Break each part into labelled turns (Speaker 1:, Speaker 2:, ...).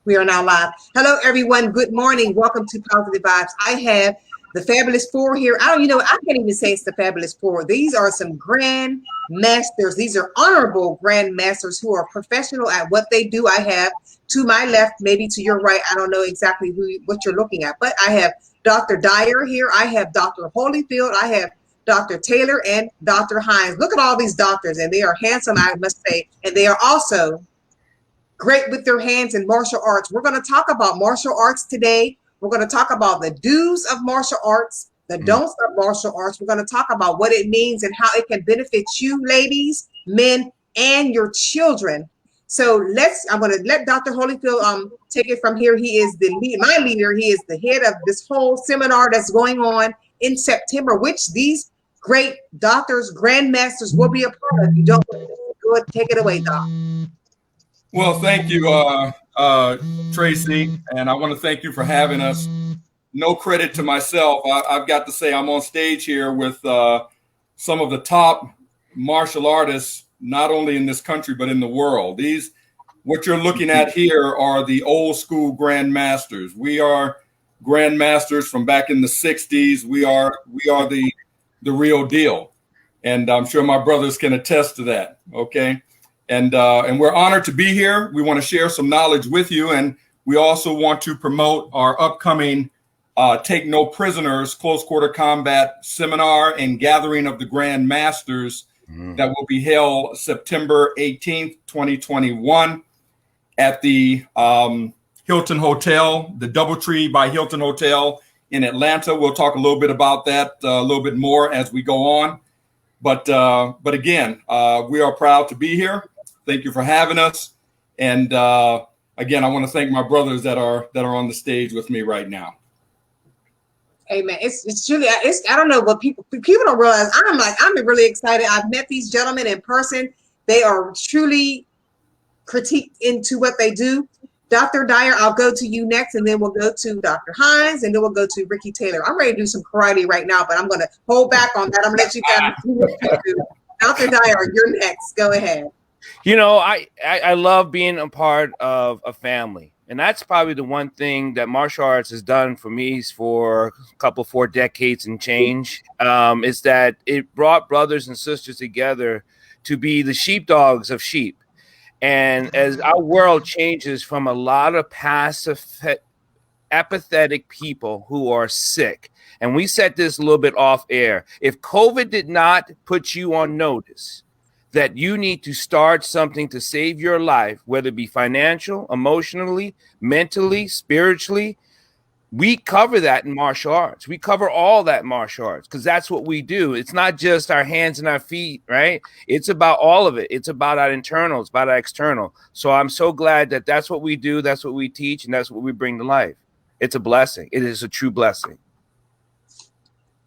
Speaker 1: We are now live. Hello, everyone. Good morning. Welcome to Positive Vibes. I have the Fabulous Four here. I can't even say it's the Fabulous Four. These are some grand masters. These are honorable grand masters who are professional at what they do. I have to my left, maybe to your right. I don't know exactly what you're looking at, but I have Dr. Dyer here. I have Dr. Holyfield. I have Dr. Taylor and Dr. Hines. Look at all these doctors, and they are handsome, I must say, and they are also great with their hands in martial arts. We're going to talk about martial arts today. We're going to talk about the do's of martial arts, the don'ts of martial arts. We're going to talk about what it means and how it can benefit you, ladies, men, and your children. So I'm going to let Dr. Holyfield take it from here. He is my leader. He is the head of this whole seminar that's going on in September, which these great doctors, grandmasters will be a part of. You don't want to go ahead, take it away, Doc.
Speaker 2: Well, thank you, Tracy, and I want to thank you for having us. No credit to myself. I've got to say I'm on stage here with some of the top martial artists, not only in this country, but in the world. What you're looking at here are the old school grandmasters. We are grandmasters from back in the 60s. We are the real deal. And I'm sure my brothers can attest to that. Okay. And we're honored to be here. We want to share some knowledge with you. And we also want to promote our upcoming Take No Prisoners Close Quarter Combat Seminar and Gathering of the Grand Masters that will be held September 18th, 2021 at the Hilton Hotel, the Doubletree by Hilton Hotel in Atlanta. We'll talk a little bit about that a little bit more as we go on. But again, we are proud to be here. Thank you for having us. And again, I want to thank my brothers that are on the stage with me right now.
Speaker 1: Hey man, it's truly I don't know what people don't realize. I'm really excited. I've met these gentlemen in person. They are truly critiqued into what they do. Dr. Dyer, I'll go to you next, and then we'll go to Dr. Hines, and then we'll go to Ricky Taylor. I'm ready to do some karate right now, but I'm going to hold back on that. I'm going to let you guys do what you do. Dr. Dyer, you're next. Go ahead.
Speaker 3: You know, I love being a part of a family. And that's probably the one thing that martial arts has done for me for a 4 decades and change, is that it brought brothers and sisters together to be the sheepdogs of sheep. And as our world changes from a lot of passive, apathetic people who are sick, and we said this a little bit off air, if COVID did not put you on notice that you need to start something to save your life, whether it be financial, emotionally, mentally, spiritually, we cover that in martial arts. We cover all that in martial arts because that's what we do. It's not just our hands and our feet, right? It's about all of it. It's about our internal. It's about our external. So I'm so glad that that's what we do. That's what we teach. And that's what we bring to life. It's a blessing. It is a true blessing.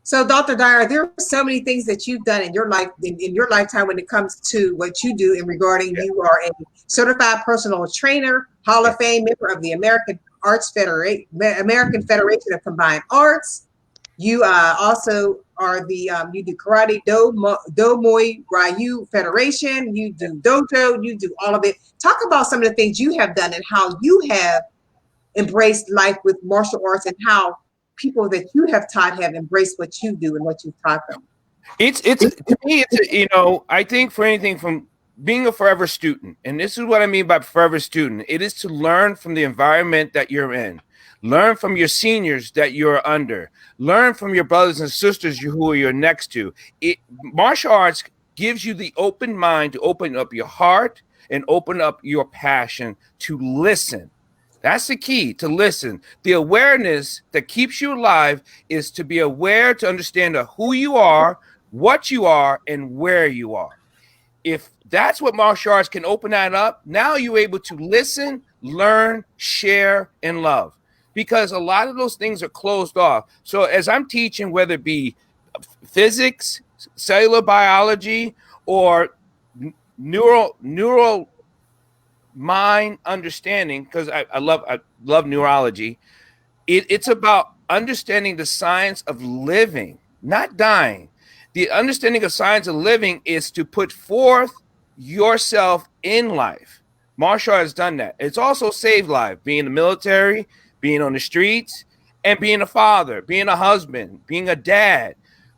Speaker 1: So, Dr. Dyer, there are so many things that you've done in your life, in your lifetime, when it comes to what you do in regarding. You are a certified personal trainer, Hall of Fame member of the American Federation of Combined Arts. You also are you do karate, do Muay Ryu Federation. You do dojo. You do all of it. Talk about some of the things you have done and how you have embraced life with martial arts, and how people that you have taught have embraced what you do and what you've taught them.
Speaker 3: It's to me, I think for anything from being a forever student, and this is what I mean by forever student, it is to learn from the environment that you're in, learn from your seniors that you're under, learn from your brothers and sisters who you're next to. Martial arts gives you the open mind to open up your heart and open up your passion to listen. That's the key, to listen. The awareness that keeps you alive is to be aware, to understand who you are, what you are, and where you are. If that's what martial arts can open that up, now you're able to listen, learn, share, and love. Because a lot of those things are closed off. So as I'm teaching, whether it be physics, cellular biology, or neural mind understanding, because I love neurology, it's about understanding the science of living, not dying. The understanding of science of living is to put forth yourself in life. Martial art has done that. It's also saved lives, being in the military, being on the streets, and being a father, being a husband, being a dad,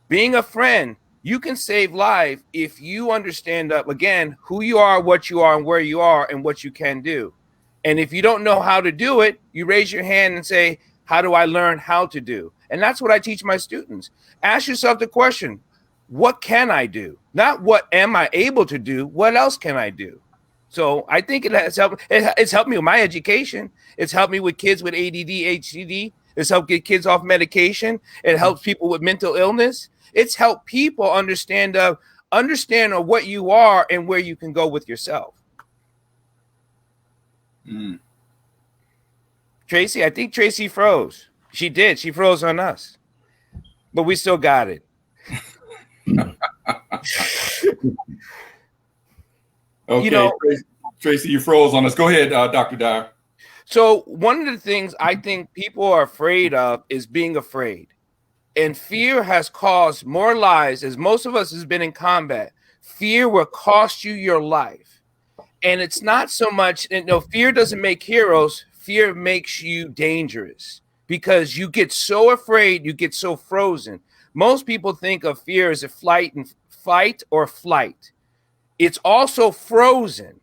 Speaker 3: being a friend. You can save life if you understand up again who you are, what you are, and where you are, and what you can do. And if you don't know how to do it, you raise your hand and say, how do I learn how to do? And that's what I teach my students. Ask yourself the question, what can I do? Not what am I able to do? What else can I do? So I think it has helped. It's helped me with my education. It's helped me with kids with ADD, HDD. It's helped get kids off medication. It helps people with mental illness. It's helped people understand what you are and where you can go with yourself.
Speaker 2: Mm.
Speaker 3: Tracy, I think Tracy froze. She did. She froze on us, but we still got it.
Speaker 2: Okay,
Speaker 3: you know,
Speaker 2: Tracy, you froze on us. Go ahead, Dr. Dyer.
Speaker 3: So one of the things I think people are afraid of is being afraid. And fear has caused more lives, as most of us has been in combat. Fear will cost you your life. And it's not so much, fear doesn't make heroes. Fear makes you dangerous because you get so afraid, you get so frozen. Most people think of fear as a fight or flight. It's also frozen.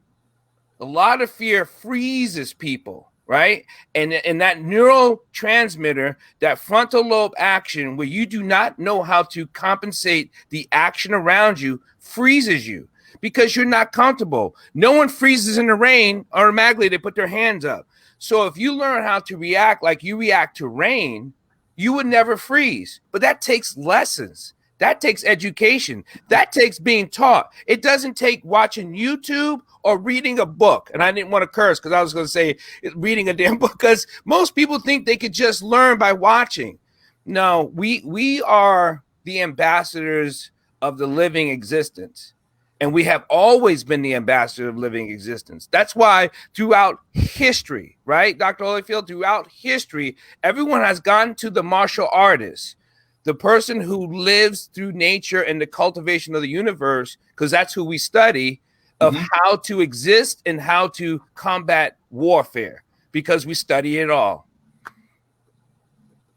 Speaker 3: A lot of fear freezes people, right? And that neurotransmitter, that frontal lobe action where you do not know how to compensate the action around you, freezes you because you're not comfortable. No one freezes in the rain. Automatically, they put their hands up. So if you learn how to react like you react to rain, you would never freeze. But that takes lessons. That takes education. That takes being taught. It doesn't take watching YouTube or reading a book. And I didn't want to curse because I was going to say reading a damn book because most people think they could just learn by watching. No, we are the ambassadors of the living existence. And we have always been the ambassador of living existence. That's why throughout history, right, Dr. Holyfield, throughout history, everyone has gone to the martial artist, the person who lives through nature and the cultivation of the universe, because that's who we study, of how to exist and how to combat warfare, because we study it all.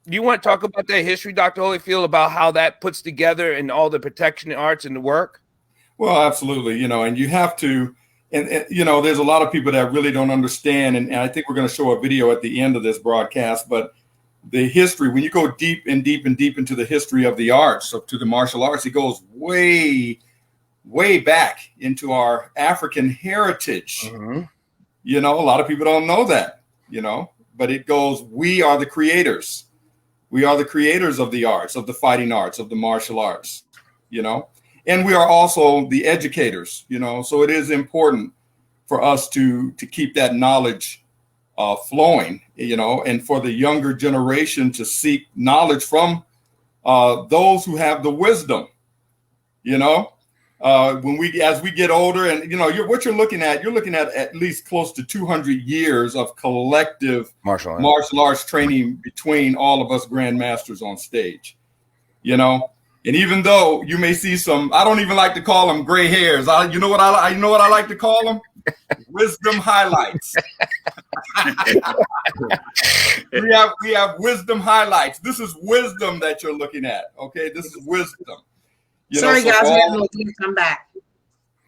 Speaker 3: You want to talk about that history, Dr. Holyfield, about how that puts together and all the protection arts and the work?
Speaker 2: Well, absolutely. And you have to, and there's a lot of people that really don't understand. And I think we're going to show a video at the end of this broadcast, but the history, when you go deep and deep and deep into the history of the arts, to the martial arts, it goes way, way back into our African heritage. A lot of people don't know that, but it goes, we are the creators. We are the creators of the arts, of the fighting arts, of the martial arts, and we are also the educators, so it is important for us to keep that knowledge flowing, and for the younger generation to seek knowledge from those who have the wisdom, as we get older, and you're looking at least close to 200 years of collective martial arts training between all of us grandmasters on stage, and even though you may see some, I don't even like to call them gray hairs. You know what I like to call them? Wisdom highlights. we have wisdom highlights. This is wisdom that you're looking at. Okay, this is wisdom.
Speaker 1: Sorry, guys, we had a little glitch. I'm back.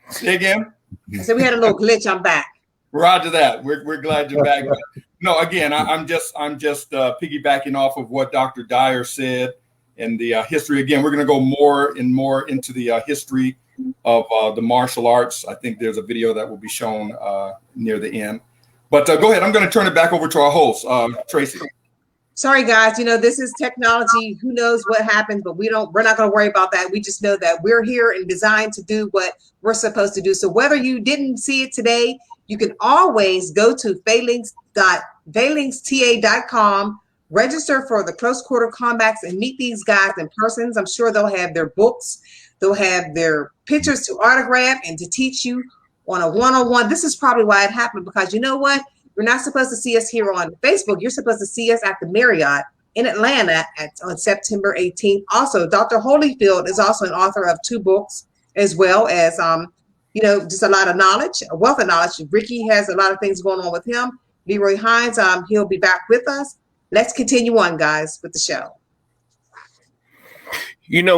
Speaker 2: Say again.
Speaker 1: I said we had a little glitch. I'm back.
Speaker 2: Roger that. We're glad you're back. No, again, I'm just piggybacking off of what Dr. Dyer said and the history. Again, we're going to go more and more into the history of the martial arts. I think there's a video that will be shown near the end. But go ahead. I'm going to turn it back over to our host, Tracy.
Speaker 1: Sorry, guys. This is technology. Who knows what happens, but we're not going to worry about that. We just know that we're here and designed to do what we're supposed to do. So whether you didn't see it today, you can always go to phalanxta.com, register for the close quarter combats and meet these guys in person. I'm sure they'll have their books. They'll have their pictures to autograph and to teach you on a one-on-one. This is probably why it happened, because you know what? You're not supposed to see us here on Facebook. You're supposed to see us at the Marriott in Atlanta on September 18th. Also, Dr. Holyfield is also an author of 2 books, as well as just a lot of knowledge, a wealth of knowledge. Ricky has a lot of things going on with him. Leroy Hines, he'll be back with us. Let's continue on, guys, with the show.
Speaker 3: When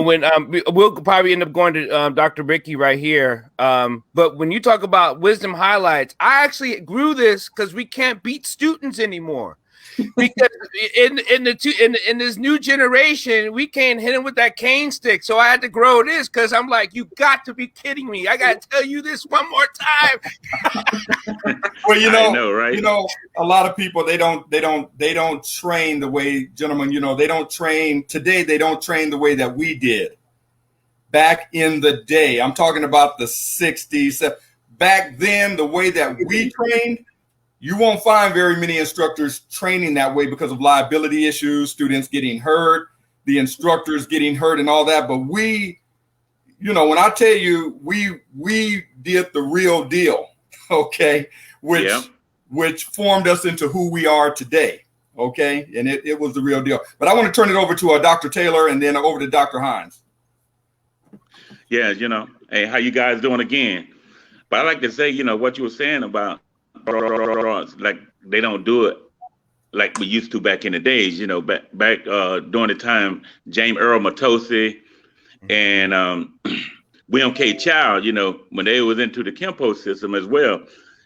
Speaker 3: we'll probably end up going to Dr. Ricky right here. But when you talk about wisdom highlights, I actually grew this because we can't beat students anymore. Because in this new generation, we can't hit him with that cane stick. So I had to grow this because I'm like, you got to be kidding me. I got to tell you this one more time.
Speaker 2: Well,
Speaker 4: I know, right?
Speaker 2: A lot of people, they don't train the way, gentlemen, they don't train today. They don't train the way that we did back in the day. I'm talking about the 60s. Back then, the way that we trained, you won't find very many instructors training that way because of liability issues, students getting hurt, the instructors getting hurt and all that. But we, when I tell you, we did the real deal, okay, which formed us into who we are today, okay? And it was the real deal. But I want to turn it over to Dr. Taylor and then over to Dr. Hines.
Speaker 4: Yeah, hey, how you guys doing again? But I like to say, what you were saying about like they don't do it like we used to back in the days, back during the time James Earl Matosi and William K. Child, when they was into the Kempo system as well,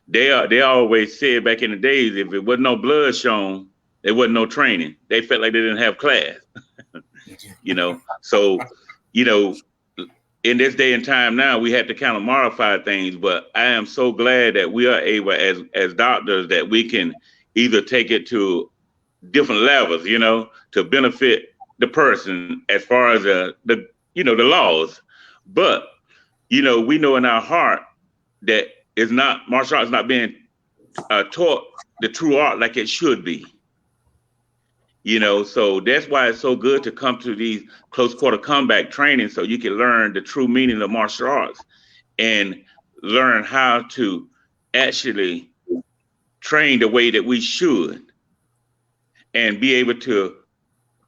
Speaker 4: they always said back in the days, if it wasn't no blood shown, there wasn't no training. They felt like they didn't have class. So in this day and time now, we have to kind of modify things, but I am so glad that we are able as doctors that we can either take it to different levels, to benefit the person as far as the laws. But, we know in our heart that martial arts not being taught the true art like it should be. So that's why it's so good to come to these close quarter combat training so you can learn the true meaning of martial arts and learn how to actually train the way that we should and be able to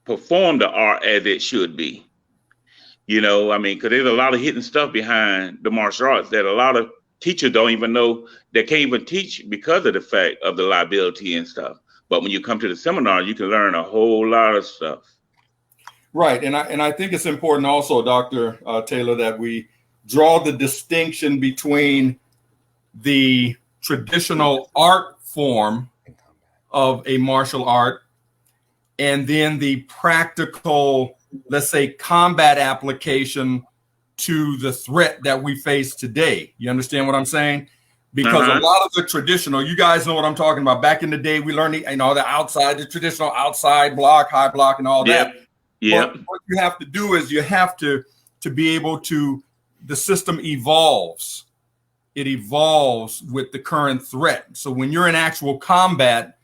Speaker 4: perform the art as it should be. Because there's a lot of hidden stuff behind the martial arts that a lot of teachers don't even know. They can't even teach because of the fact of the liability and stuff. But when you come to the seminar, you can learn a whole lot of stuff.
Speaker 2: Right. And I think it's important also, Dr. Taylor, that we draw the distinction between the traditional art form of a martial art and then the practical, let's say, combat application to the threat that we face today. You understand what I'm saying? Because a lot of the traditional, you guys know what I'm talking about. Back in the day, we learned the traditional outside block, high block, and all that. Yeah. But what you have to do is you have to be able to, the system evolves. It evolves with the current threat. So when you're in actual combat,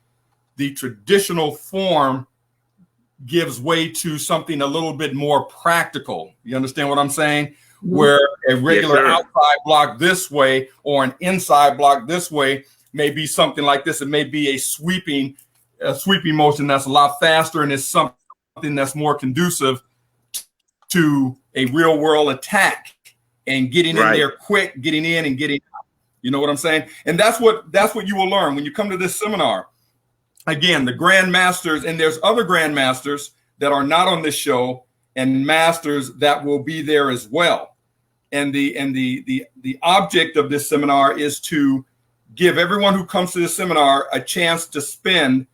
Speaker 2: the traditional form gives way to something a little bit more practical. You understand what I'm saying? Where a regular outside block this way or an inside block this way may be something like this. It may be a sweeping motion that's a lot faster and it's something that's more conducive to a real world attack and getting in there quick, getting in and getting out. You know what I'm saying? And that's what you will learn when you come to this seminar. Again, the Grandmasters, and there's other Grandmasters that are not on this show and masters that will be there as well. And the object of this seminar is to give everyone who comes to the seminar a chance to spend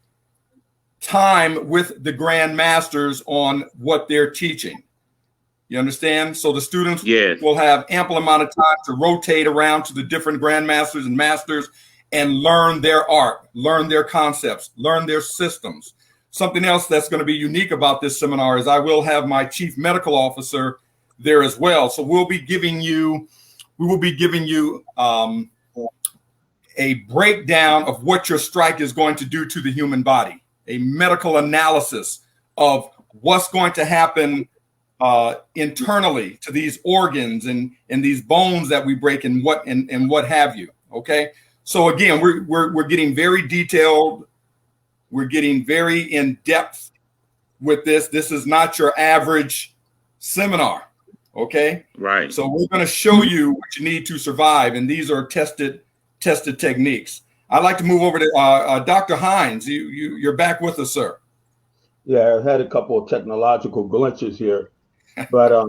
Speaker 2: time with the Grandmasters on what they're teaching. You understand? So the students will have ample amount of time to rotate around to the different Grandmasters and Masters and learn their art, learn their concepts, learn their systems. Something else that's going to be unique about this seminar is I will have my chief medical officer there as well. So we will be giving you a breakdown of what your strike is going to do to the human body, a medical analysis of what's going to happen internally to these organs and these bones that we break and what have you. Okay. So again, we're getting very detailed. We're getting very in depth with this. This is not your average seminar. Okay.
Speaker 4: Right.
Speaker 2: So we're going to show you what you need to survive. And these are tested techniques. I'd like to move over to Dr. Hines. You're back with us, sir.
Speaker 5: Yeah, I had a couple of technological glitches here, but I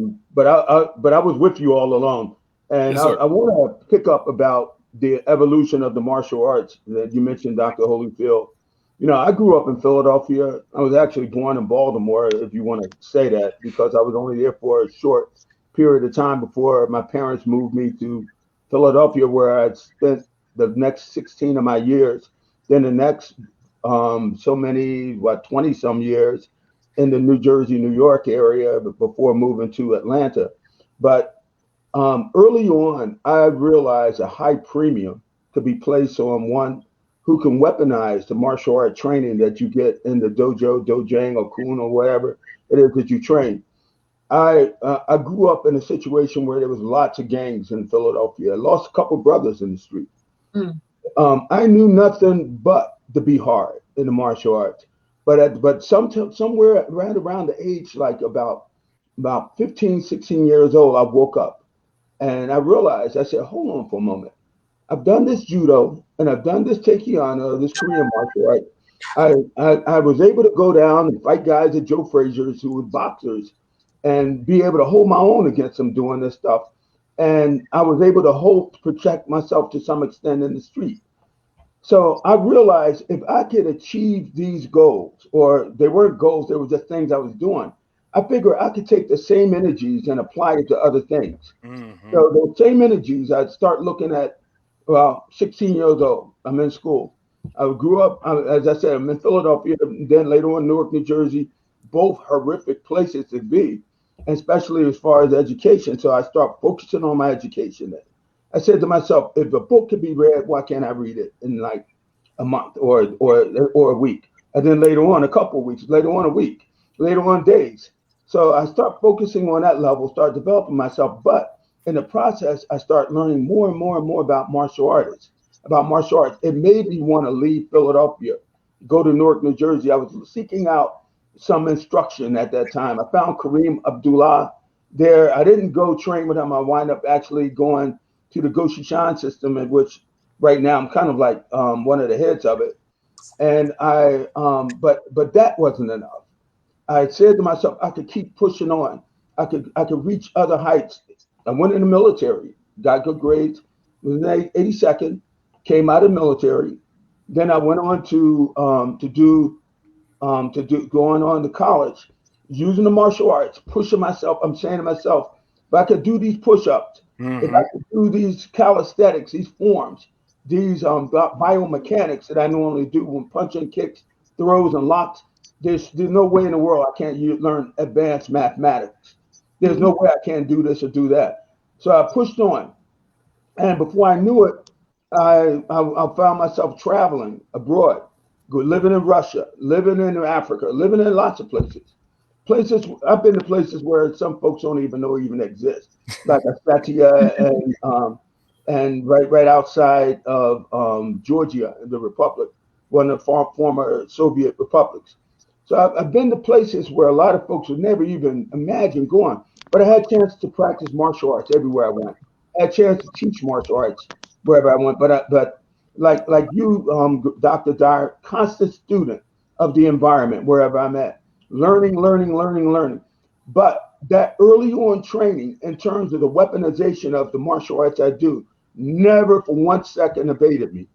Speaker 5: was with you all along, and
Speaker 2: Yes,
Speaker 5: I want to pick up about the evolution of the martial arts that you mentioned, Dr. Holyfield. You know, I grew up in Philadelphia. I was actually born in Baltimore, if you want to say that, because I was only there for a short period of time before my parents moved me to Philadelphia, where I'd spent the next 16 of my years. Then the next so many, 20 some years in the New Jersey, New York area before moving to Atlanta. But early on, I realized a high premium could be placed on one who can weaponize the martial art training that you get in the dojo, dojang, or kun, or whatever it is that you train. I grew up in a situation where there was lots of gangs in Philadelphia. I lost a couple brothers in the street.
Speaker 1: Mm.
Speaker 5: I knew nothing but to be hard in the martial arts, but somewhere right around the age like about 15, 16 years old, I woke up and I realized, I said, hold on for a moment. I've done this judo and I've done this taekwondo, this Korean martial art. I was able to go down and fight guys at Joe Frazier's who were boxers and be able to hold my own against them doing this stuff. And I was able to protect myself to some extent in the street. So I realized if I could achieve these goals, or they weren't goals, they were just things I was doing, I figured I could take the same energies and apply it to other things.
Speaker 3: Mm-hmm.
Speaker 5: So those same energies, I'd start looking at, 16 years old, I'm in school. I grew up, as I said, I'm in Philadelphia, then later on Newark, New Jersey, both horrific places to be, especially as far as education. So I start focusing on my education then. I said to myself, if a book could be read, why can't I read it in like a month or a week? And then later on, a couple of weeks, later on a week, later on days. So I start focusing on that level, start developing myself. But in the process, I start learning more and more and more about martial arts. It made me want to leave Philadelphia, go to Newark, New Jersey. I was seeking out some instruction at that time. I found Kareem Abdullah there. I didn't go train with him. I wind up actually going to the Goshishan system, in which right now I'm kind of like one of the heads of it. And but that wasn't enough. I said to myself, I could keep pushing on. I could reach other heights. I went in the military, got good grades, was in 82nd, came out of the military. Then I went on going on to college, using the martial arts, pushing myself. I'm saying to myself, if I could do these push-ups, if I could do these calisthenics, these forms, these biomechanics that I normally do when punching, kicks, throws, and locks, there's no way in the world I can't learn advanced mathematics. There's no way I can't do this or do that. So I pushed on, and before I knew it, I found myself traveling abroad, living in Russia, living in Africa, living in lots of places. I've been to places where some folks don't even know even exist, like Ossetia and right outside of Georgia, the Republic, one of the former Soviet republics. So I've been to places where a lot of folks would never even imagine going, but I had a chance to practice martial arts everywhere I went. I had a chance to teach martial arts wherever I went, but like you, Dr. Dyer, constant student of the environment wherever I'm at. Learning. But that early on training in terms of the weaponization of the martial arts I do never for 1 second evaded me.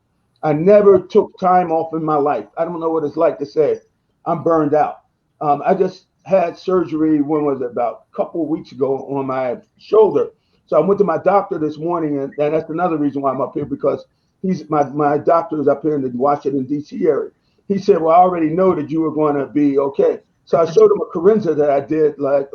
Speaker 5: I never took time off in my life. I don't know what it's like to say I'm burned out. I just had surgery, when was it, about a couple of weeks ago on my shoulder. So I went to my doctor this morning, and that's another reason why I'm up here, because my doctor is up here in the Washington, D.C. area. He said, well, I already know that you were going to be okay. So I showed him a Carenza that I did like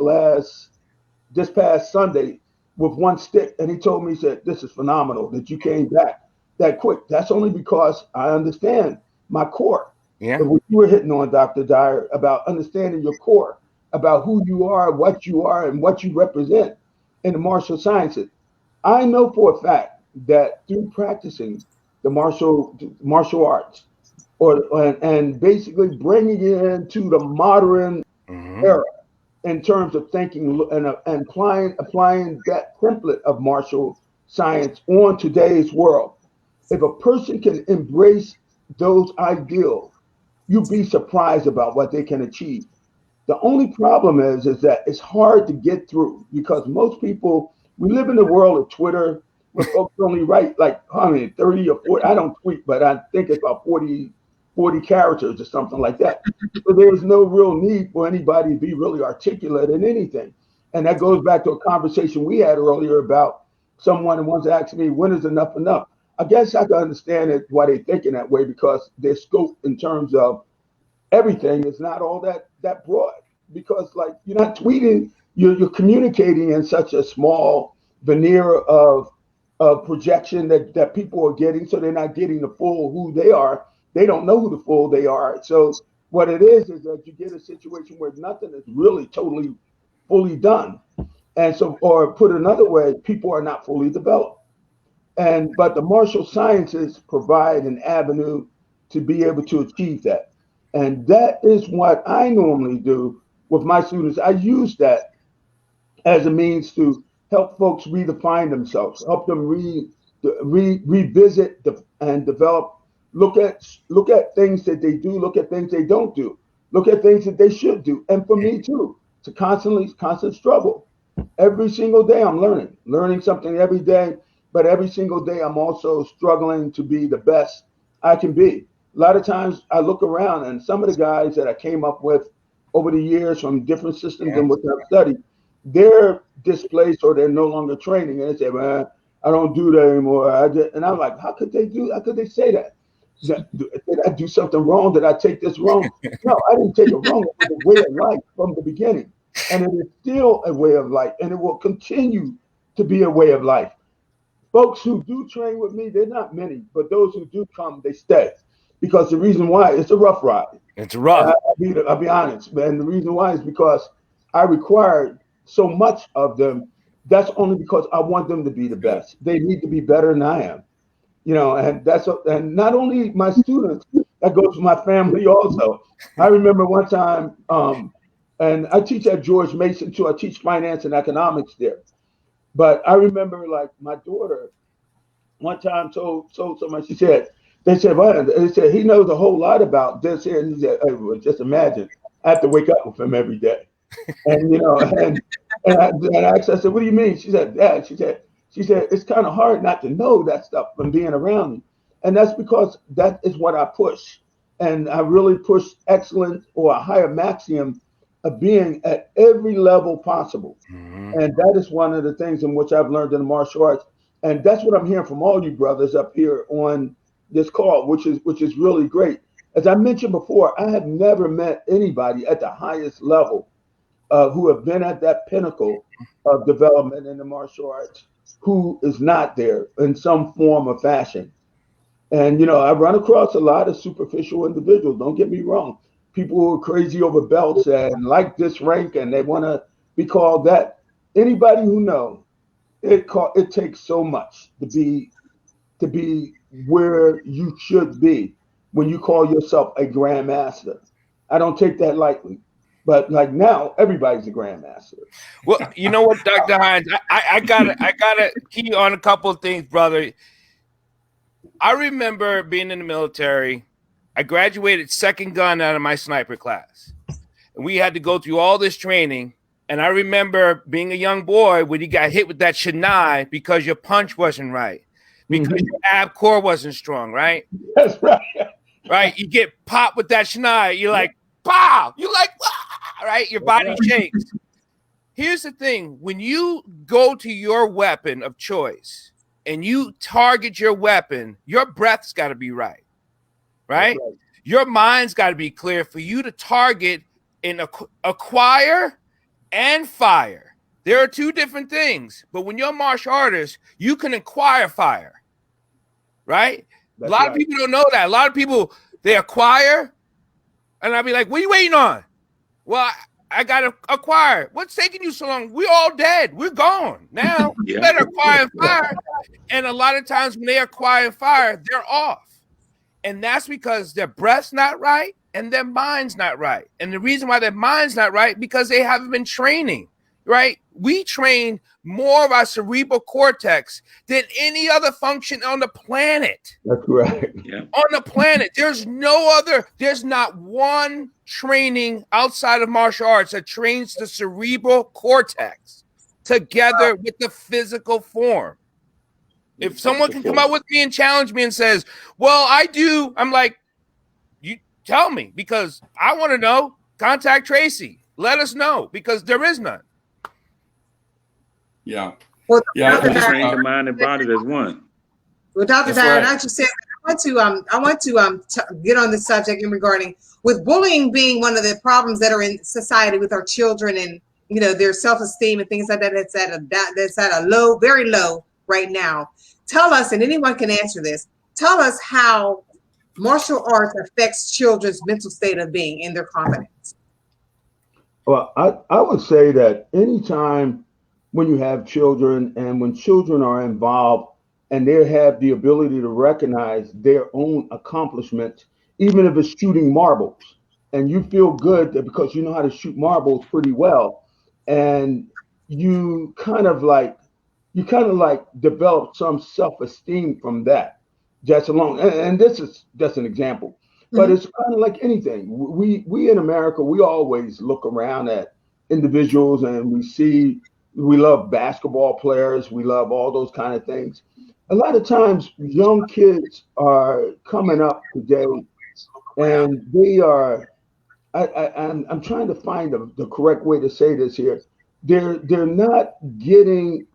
Speaker 5: this past Sunday with one stick. And he told me, he said, this is phenomenal that you came back that quick. That's only because I understand my core.
Speaker 3: Yeah.
Speaker 5: But what you were hitting on, Dr. Dyer, about understanding your core, about who you are, and what you represent in the martial sciences. I know for a fact that through practicing the martial arts, and basically bringing it into the modern era in terms of thinking and applying that template of martial science on today's world. If a person can embrace those ideals, you'd be surprised about what they can achieve. The only problem is that it's hard to get through because most people, we live in the world of Twitter where folks only write like, 30 or 40, I don't tweet, but I think it's about 40 characters or something like that. So there's no real need for anybody to be really articulate in anything. And that goes back to a conversation we had earlier about someone who once asked me, when is enough enough? I guess I can understand it why they're thinking that way, because their scope in terms of everything is not all that broad. Because like you're not tweeting, you're communicating in such a small veneer of projection that people are getting, so they're not getting the full who they are. They don't know who the full they are. So what it is that you get a situation where nothing is really totally fully done. And so, or put another way, people are not fully developed. But the martial sciences provide an avenue to be able to achieve that. And that is what I normally do with my students. I use that as a means to help folks redefine themselves, help them revisit and develop, look at things that they do, look at things they don't do, look at things that they should do. And for me too, it's a constant struggle. Every single day I'm learning something every day, but every single day I'm also struggling to be the best I can be. A lot of times I look around and some of the guys that I came up with over the years from different systems and what I've studied, they're displaced or they're no longer training. And they say, man, I don't do that anymore. And I'm like, how could they say that? Did I do something wrong? Did I take this wrong? No, I didn't take it wrong. It was a way of life from the beginning. And it is still a way of life. And it will continue to be a way of life. Folks who do train with me, they're not many, but those who do come, they stay. Because the reason why, it's a rough ride.
Speaker 3: It's rough.
Speaker 5: I'll be honest, man. The reason why is because I required so much of them. That's only because I want them to be the best. They need to be better than I am. And not only my students, that goes for my family also. I remember one time, and I teach at George Mason too. I teach finance and economics there. But I remember like my daughter one time told someone, they said, he knows a whole lot about this here. And he said, hey, well, just imagine, I have to wake up with him every day. And, I asked her, I said, what do you mean? She said, Dad, she said, it's kind of hard not to know that stuff from being around me. And that's because that is what I push. And I really push excellence or a higher maximum of being at every level possible. Mm-hmm. And that is one of the things in which I've learned in the martial arts. And that's what I'm hearing from all you brothers up here on this call, which is really great. As I mentioned before, I have never met anybody at the highest level who have been at that pinnacle of development in the martial arts who is not there in some form or fashion. And, I run across a lot of superficial individuals. Don't get me wrong. People who are crazy over belts and like this rank and they want to be called that. Anybody who knows, it takes so much to be where you should be when you call yourself a Grandmaster. I don't take that lightly. But like now, everybody's a Grandmaster.
Speaker 3: Well, you know what, Dr. Hines, I gotta key on a couple of things, brother. I remember being in the military. I graduated second gun out of my sniper class. And we had to go through all this training. And I remember being a young boy when you got hit with that shinai because your punch wasn't right. Because your ab core wasn't strong, right?
Speaker 5: That's right.
Speaker 3: Right? You get popped with that shinai. You're like, pow! You're like, ah! Right? Your body shakes. Here's the thing. When you go to your weapon of choice and you target your weapon, your breath's got to be right. Right? Your mind's got to be clear for you to target and acquire and fire. There are two different things. But when you're a martial artist, you can acquire fire. Right? That's a lot of people don't know that. A lot of people, they acquire, and I'll be like, what are you waiting on? Well, I got to acquire. What's taking you so long? We're all dead. We're gone. Now, you better acquire and fire. And a lot of times when they acquire and fire, they're off. And that's because their breath's not right and their mind's not right. And the reason why their mind's not right, because they haven't been training, right? We train more of our cerebral cortex than any other function on the planet.
Speaker 5: That's right.
Speaker 4: Yeah.
Speaker 3: On the planet, there's not one training outside of martial arts that trains the cerebral cortex together with the physical form. If someone can come out with me and challenge me and says, well, I do, I'm like, you tell me, because I want to know. Contact Tracy. Let us know, because there is none.
Speaker 2: Yeah.
Speaker 1: Well,
Speaker 2: Yeah.
Speaker 4: Train the mind and body as one.
Speaker 1: Well, Dr.
Speaker 2: That's right.
Speaker 1: Diane, I just said I want to get on this subject in regarding with bullying being one of the problems that are in society with our children, and their self-esteem and things like that. That's at a low, very low right now. Tell us, and anyone can answer this. Tell us how martial arts affects children's mental state of being and their confidence.
Speaker 5: Well, I would say that anytime when you have children and when children are involved and they have the ability to recognize their own accomplishments, even if it's shooting marbles, and you feel good that because you know how to shoot marbles pretty well, and you kind of like develop some self-esteem from that just alone. And this is just an example, but it's kind of like anything. We in America, we always look around at individuals and we love basketball players. We love all those kind of things. A lot of times young kids are coming up today and they are, I'm trying to find the correct way to say this here. They're not getting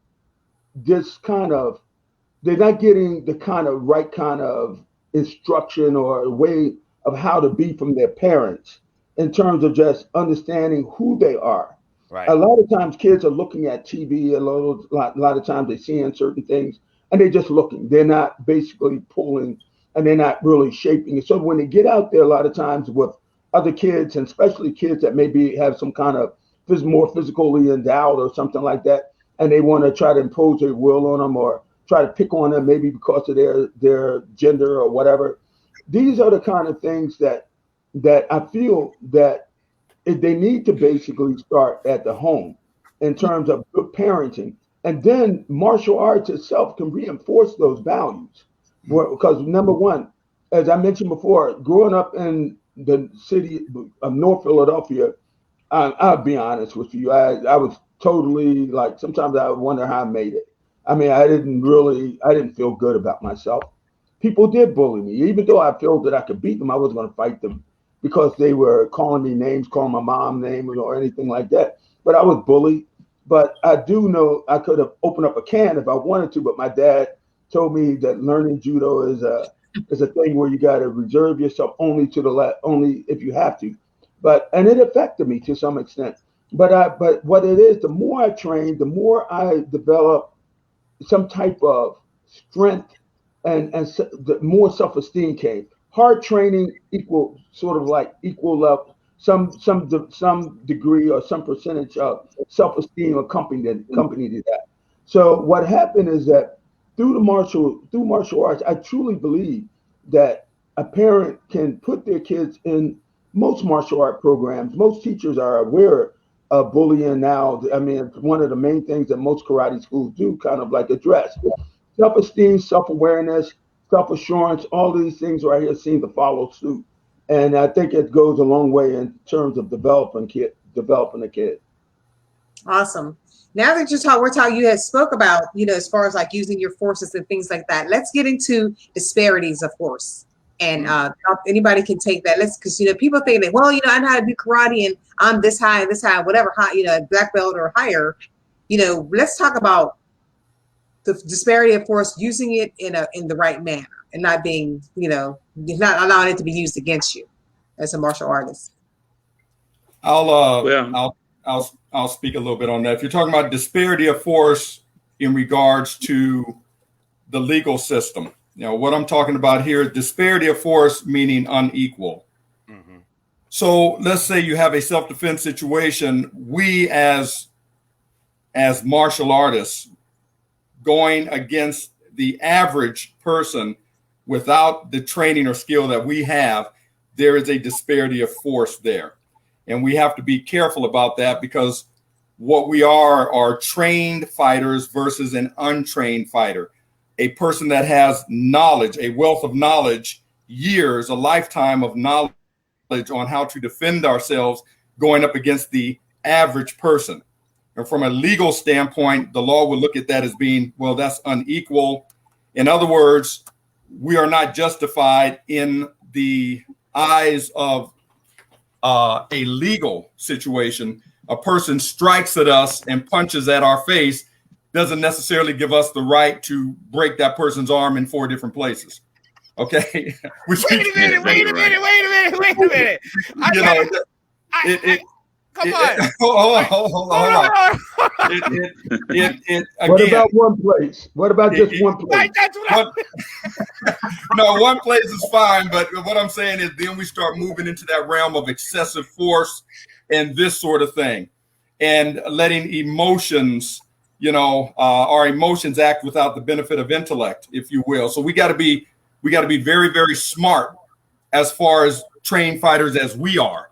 Speaker 5: they're not getting the kind of right kind of instruction or way of how to be from their parents in terms of just understanding who they are.
Speaker 3: Right.
Speaker 5: A lot of times kids are looking at TV, a lot of times they're seeing certain things and they're just looking. They're not basically pulling and they're not really shaping it. So when they get out there, a lot of times with other kids, and especially kids that maybe have some kind of more physically endowed or something like that, and they want to try to impose their will on them or try to pick on them maybe because of their gender or whatever. These are the kind of things that I feel that they need to basically start at the home in terms of good parenting. And then martial arts itself can reinforce those values. Because number one, as I mentioned before, growing up in the city of North Philadelphia, I'll be honest with you, I was totally like, sometimes I wonder how I made it. I mean, I didn't feel good about myself. People did bully me, even though I felt that I could beat them. I wasn't going to fight them because they were calling me names, calling my mom names or anything like that. But I was bullied. But I do know I could have opened up a can if I wanted to. But my dad told me that learning judo is a thing where you got to reserve yourself only if you have to. And it affected me to some extent. But what it is, the more I train, the more I develop some type of strength and the more self-esteem came. Hard training equal level, some degree or some percentage of self-esteem accompanied to that. So what happened is that through martial arts, I truly believe that a parent can put their kids in most martial art programs. Most teachers are aware of bullying now. I mean, it's one of the main things that most karate schools do kind of like address. Self-esteem, self-awareness, self-assurance, all of these things right here seem to follow suit. And I think it goes a long way in terms of developing a kid.
Speaker 1: Awesome. Now that you had spoke about, as far as like using your forces and things like that, let's get into disparities of force. And anybody can take that. Because people think that, well, I know how to do karate and I'm this high, whatever high, black belt or higher. Let's talk about the disparity of force, using it in the right manner and not being, not allowing it to be used against you as a martial artist.
Speaker 2: I'll speak a little bit on that. If you're talking about disparity of force in regards to the legal system, what I'm talking about here is disparity of force, meaning unequal. Mm-hmm. So let's say you have a self-defense situation. We as martial artists going against the average person without the training or skill that we have, there is a disparity of force there. And we have to be careful about that, because what we are trained fighters versus an untrained fighter. A person that has knowledge, a wealth of knowledge, years, a lifetime of knowledge on how to defend ourselves going up against the average person. And from a legal standpoint, the law would look at that as being, well, that's unequal. In other words, we are not justified in the eyes of a legal situation. A person strikes at us and punches at our face doesn't necessarily give us the right to break that person's arm in 4 different places. Okay.
Speaker 3: Wait a minute. Come on.
Speaker 2: Hold on.
Speaker 5: What about one place? What about just one place?
Speaker 2: No, one place is fine, but what I'm saying is then we start moving into that realm of excessive force and this sort of thing, and letting emotions, our emotions act without the benefit of intellect, if you will. So we got to be very, very smart as far as trained fighters as we are.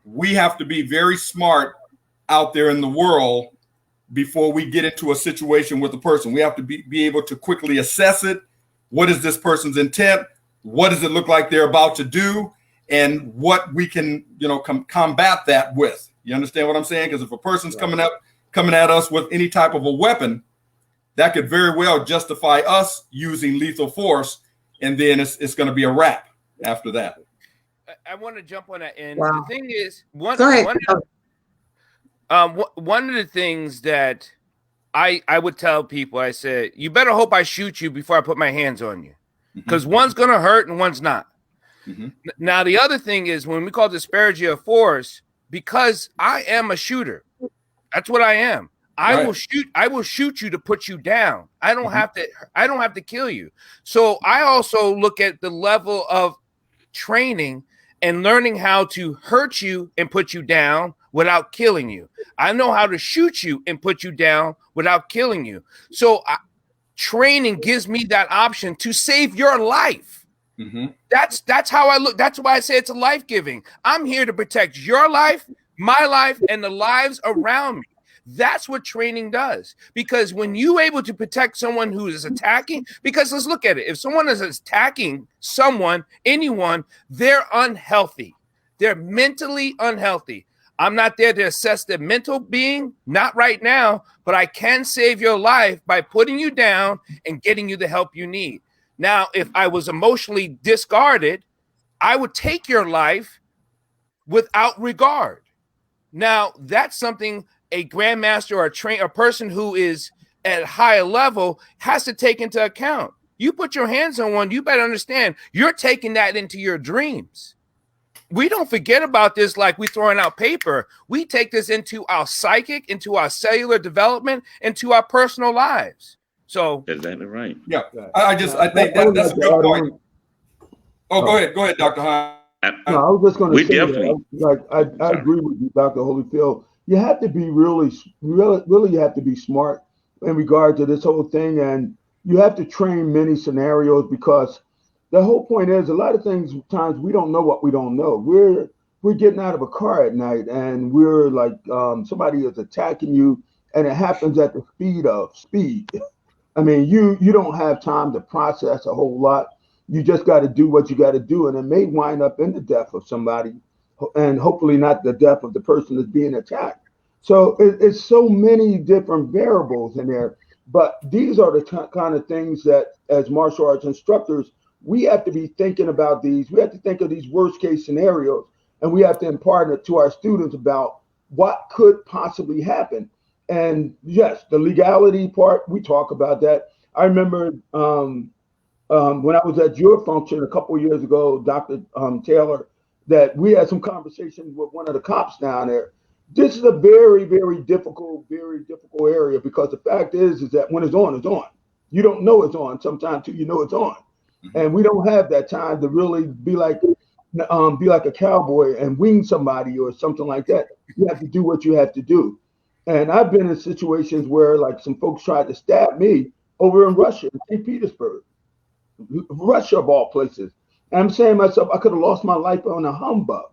Speaker 2: We have to be very smart out there in the world before we get into a situation with a person. We have to be able to quickly assess it. What is this person's intent? What does it look like they're about to do? And what we can, combat that with. You understand what I'm saying? Because if a person's coming at us with any type of a weapon, that could very well justify us using lethal force. And then it's going to be a wrap after that.
Speaker 3: I want to jump on that. And
Speaker 1: Wow.
Speaker 3: the thing is, one of the things that I would tell people, I said, you better hope I shoot you before I put my hands on you, because one's going to hurt and one's not. Mm-hmm. Now, the other thing is, when we call disparity of force, because I am a shooter, that's what I am. I will shoot you to put you down. I don't have to kill you. So I also look at the level of training and learning how to hurt you and put you down without killing you. I know how to shoot you and put you down without killing you. So training gives me that option to save your life. Mm-hmm. That's how I look. That's why I say it's a life-giving. I'm here to protect your life, my life, and the lives around me. That's what training does. Because when you're able to protect someone who is attacking, because let's look at it. If someone is attacking anyone, they're unhealthy. They're mentally unhealthy. I'm not there to assess their mental being, not right now, but I can save your life by putting you down and getting you the help you need. Now, if I was emotionally discarded, I would take your life without regard. Now, that's something a grandmaster or a person who is at a higher level has to take into account. You put your hands on one, you better understand you're taking that into your dreams. We don't forget about this like we throwing out paper. We take this into our psychic, into our cellular development, into our personal lives. So
Speaker 4: exactly right.
Speaker 2: Yeah, I think that's a good point. Oh, go ahead, Dr. Hahn.
Speaker 5: No, I was just going to say that, I agree with you, Dr. Holyfield. You have to be really, you have to be smart in regard to this whole thing, and you have to train many scenarios, because the whole point is a lot of times we don't know what we don't know. We're getting out of a car at night and we're like somebody is attacking you, and it happens at the speed of speed. I mean, you don't have time to process a whole lot. You just got to do what you got to do, and it may wind up in the death of somebody, and hopefully not the death of the person that's being attacked. So it's so many different variables in there. But these are the kind of things that, as martial arts instructors, we have to be thinking about these. We have to think of these worst case scenarios, and we have to impart it to our students about what could possibly happen. And yes, the legality part, we talk about that. I remember when I was at your function a couple of years ago, Dr. Taylor, that we had some conversations with one of the cops down there. This is a very, very difficult area, because the fact is that when it's on, it's on. You don't know it's on sometimes till you know it's on. And we don't have that time to really be like a cowboy and wing somebody or something like that. You have to do what you have to do. And I've been in situations where like some folks tried to stab me over in Russia, in St. Petersburg, Russia of all places. And I'm saying to myself, I could have lost my life on a humbug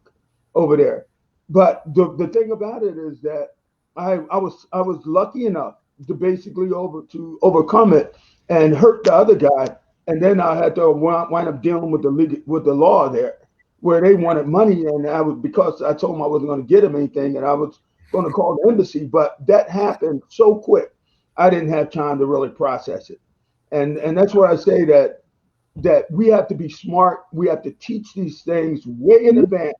Speaker 5: over there. But the thing about it is that I was lucky enough to basically overcome it and hurt the other guy, and then I had to wind up dealing with the law there, where they wanted money, and I was, because I told them I wasn't going to get them anything, and I was going to call the embassy, but that happened so quick, I didn't have time to really process it, and that's where I say that we have to be smart. We have to teach these things way in advance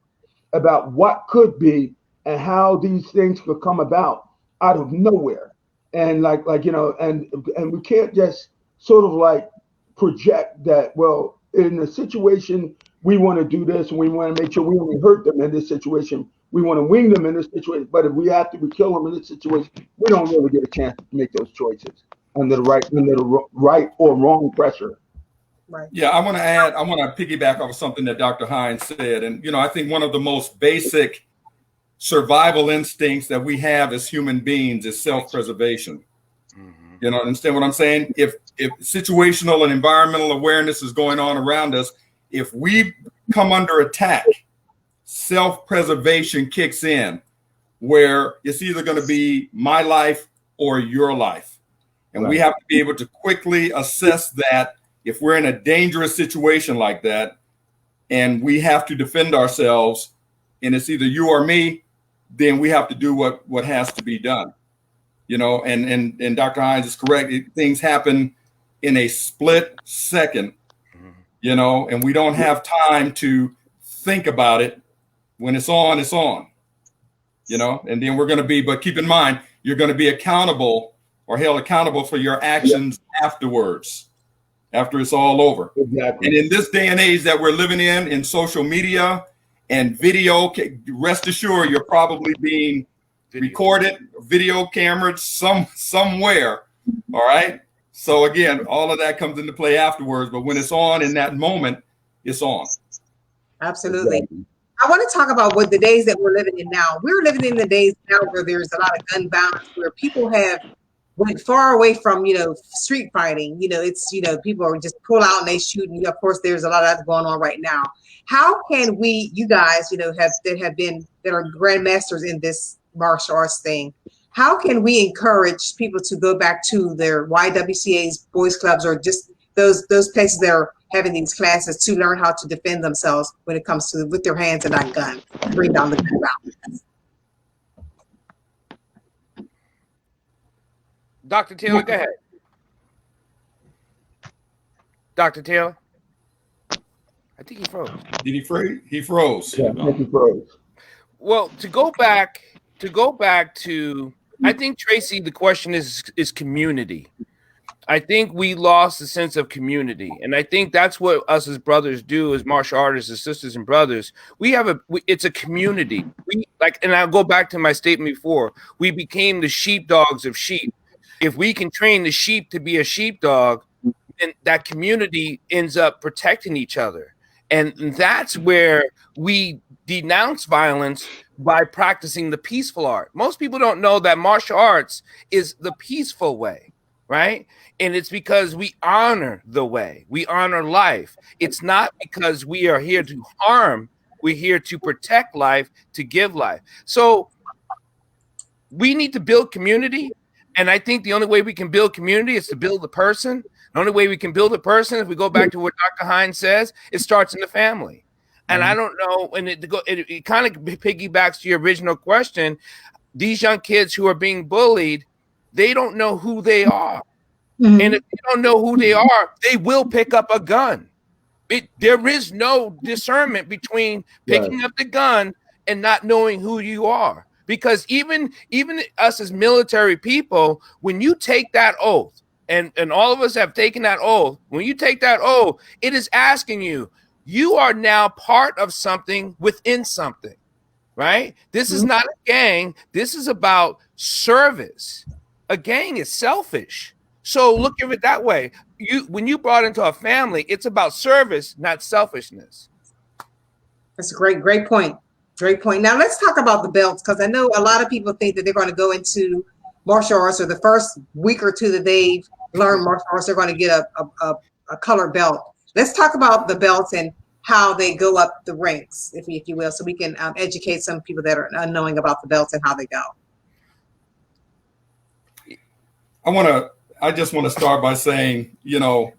Speaker 5: about what could be and how these things could come about out of nowhere. And like and we can't just sort of like project that, well, in a situation we want to do this and we want to make sure we only hurt them in this situation. We want to wing them in this situation. But if we kill them in this situation, we don't really get a chance to make those choices under the right or wrong pressure.
Speaker 1: Right.
Speaker 2: Yeah, I want to piggyback off of something that Dr. Hines said. And, I think one of the most basic survival instincts that we have as human beings is self-preservation. Mm-hmm. Understand what I'm saying? If situational and environmental awareness is going on around us, if we come under attack, self-preservation kicks in, where it's either going to be my life or your life. And we have to be able to quickly assess that. If we're in a dangerous situation like that and we have to defend ourselves and it's either you or me, then we have to do what has to be done. And Dr. Hines is correct. Things happen in a split second, and we don't have time to think about it. When it's on, it's on, and then we're going to be, but keep in mind, you're going to be accountable or held accountable for your actions afterwards. After it's all over. Exactly. And in this day and age that we're living in social media and video, rest assured you're probably being recorded, video camera somewhere. All right. So again, all of that comes into play afterwards, but when it's on in that moment, it's on.
Speaker 1: Absolutely. Exactly. I want to talk about what the days that we're living in now. We're living in the days now where there's a lot of gun violence, where people have went far away from, street fighting. It's, people are just pull out and they shoot. And of course, there's a lot of that going on right now. How can we, you guys, that are grandmasters in this martial arts thing, how can we encourage people to go back to their YWCA's, boys clubs, or just those places that are having these classes to learn how to defend themselves when it comes to with their hands and not guns, bring down the gun violence?
Speaker 3: Dr. Taylor, go ahead. Dr. Taylor? I think he froze.
Speaker 2: Did he freeze? He froze.
Speaker 5: Yeah, I think he froze.
Speaker 3: Well, to go back to, I think, Tracy, the question is community. I think we lost the sense of community. And I think that's what us as brothers do, as martial artists, as sisters and brothers. It's a community. And I'll go back to my statement before. We became the sheepdogs of sheep. If we can train the sheep to be a sheepdog, then that community ends up protecting each other. And that's where we denounce violence by practicing the peaceful art. Most people don't know that martial arts is the peaceful way, right? And it's because we honor the way. We honor life. It's not because we are here to harm. We're here to protect life, to give life. So we need to build community. And I think the only way we can build community is to build the person. The only way we can build a person, if we go back to what Dr. Hines says, it starts in the family. And I don't know, and it kind of piggybacks to your original question. These young kids who are being bullied, they don't know who they are. Mm-hmm. And if they don't know who they are, they will pick up a gun. There is no discernment between picking up the gun and not knowing who you are. Because even us as military people, when you take that oath, and all of us have taken that oath, when you take that oath, it is asking you, you are now part of something within something, right? This is not a gang. This is about service. A gang is selfish. So look at it that way. When you brought into a family, it's about service, not selfishness.
Speaker 1: That's a great point. Great point. Now let's talk about the belts, because I know a lot of people think that they're going to go into martial arts, or the first week or two that they've learned martial arts, they're going to get a colored belt. Let's talk about the belts and how they go up the ranks, if you will, so we can educate some people that are unknowing about the belts and how they go.
Speaker 2: I just want to start by saying, you know,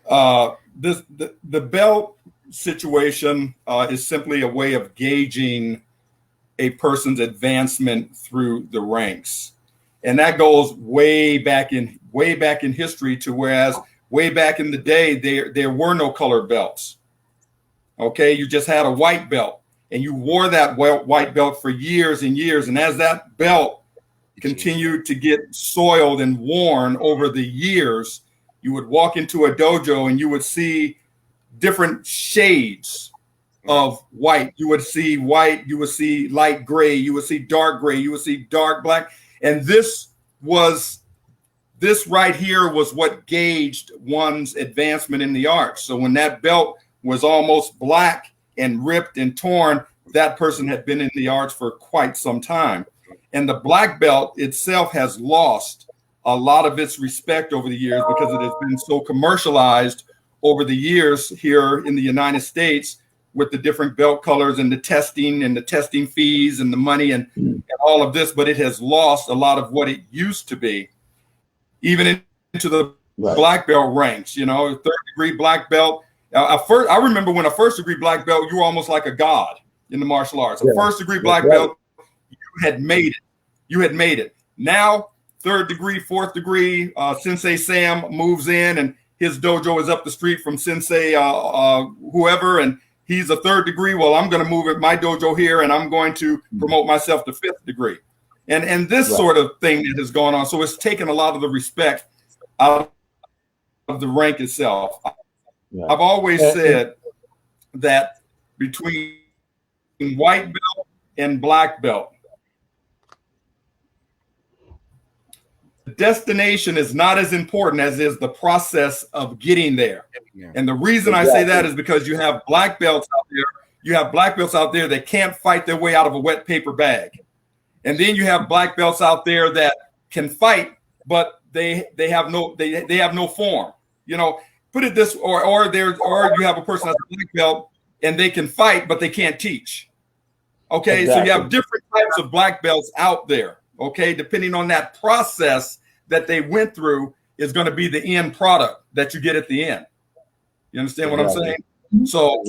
Speaker 2: the belt situation is simply a way of gauging a person's advancement through the ranks, and that goes way back in history to whereas way back in the day there were no colored belts. Okay, you just had a white belt, and you wore that white belt for years and years, and as that belt continued to get soiled and worn over the years, you would walk into a dojo and you would see different shades of white. You would see white, you would see light gray, you would see dark gray, you would see dark black. And this right here was what gauged one's advancement in the arts. So when that belt was almost black and ripped and torn, that person had been in the arts for quite some time. And the black belt itself has lost a lot of its respect over the years because it has been so commercialized over the years here in the United States with the different belt colors and the testing fees and the money and all of this. But it has lost a lot of what it used to be, even into the black belt ranks, you know, third degree black belt. I remember when a first degree black belt, you were almost like a god in the martial arts. A first degree black belt, you had made it. Now, third degree, fourth degree, Sensei Sam moves in and his dojo is up the street from Sensei whoever, and he's a third degree. Well, I'm going to move my dojo here and I'm going to promote myself to fifth degree. And this sort of thing that has gone on. So it's taken a lot of the respect out of the rank itself. I've always said that between white belt and black belt, the destination is not as important as is the process of getting there. And the reason I say that is because you have black belts out there. You have black belts out there that can't fight their way out of a wet paper bag. And then you have black belts out there that can fight, but they have no form. You know, put it this, or you have a person that's a black belt and they can fight, but they can't teach. Okay, so you have different types of black belts out there. Okay, depending on that process that they went through is going to be the end product that you get at the end. You understand what I'm saying? So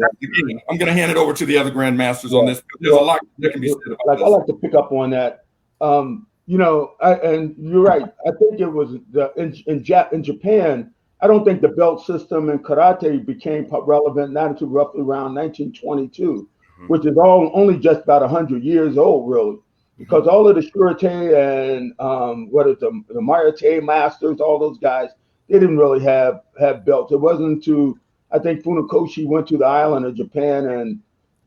Speaker 2: I'm going to hand it over to the other Grandmasters on this. There's a lot that can be said about this.
Speaker 5: I like to pick up on that. You know, and you're right. I think it was in Japan. I don't think the belt system in karate became relevant not until roughly around 1922, which is only just about 100 years old, really. Because all of the Shurite and the Mayate masters, all those guys, they didn't really have belts. It wasn't until I think Funakoshi went to the island of Japan and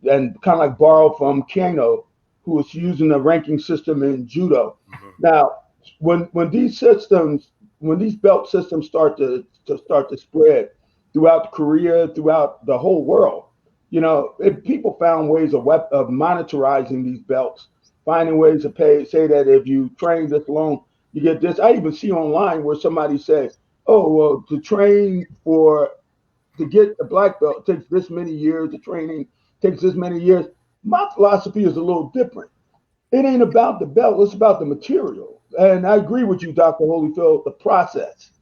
Speaker 5: kind of like borrowed from Kano, who was using the ranking system in judo. Now, when these belt systems start to spread throughout Korea, throughout the whole world, you know, if people found ways of monetizing these belts, finding ways to say that if you train this long, you get this. I even see online where somebody said, oh, well, to get a black belt takes this many years, the training takes this many years. My philosophy is a little different. It ain't about the belt, it's about the material. And I agree with you, Dr. Holyfield, the process.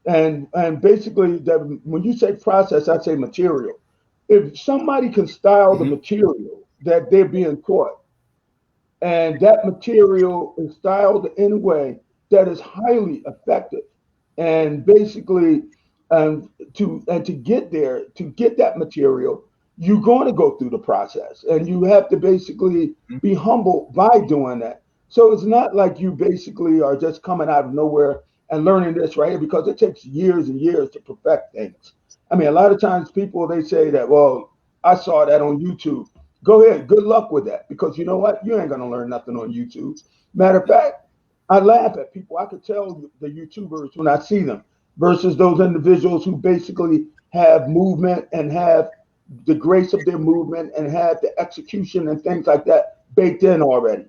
Speaker 5: And basically, when you say process, I say material. If somebody can style the material that they're being taught, and that material is styled in a way that is highly effective, and basically, to get there, to get that material, you're going to go through the process, and you have to basically be humble by doing that. So it's not like you basically are just coming out of nowhere and learning this right here, because it takes years and years to perfect things. I mean, a lot of times people, they say that, well, I saw that on YouTube. Go ahead. Good luck with that, because you know what? You ain't going to learn nothing on YouTube. Matter of fact, I laugh at people. I could tell the YouTubers when I see them versus those individuals who basically have movement and have the grace of their movement and have the execution and things like that baked in already.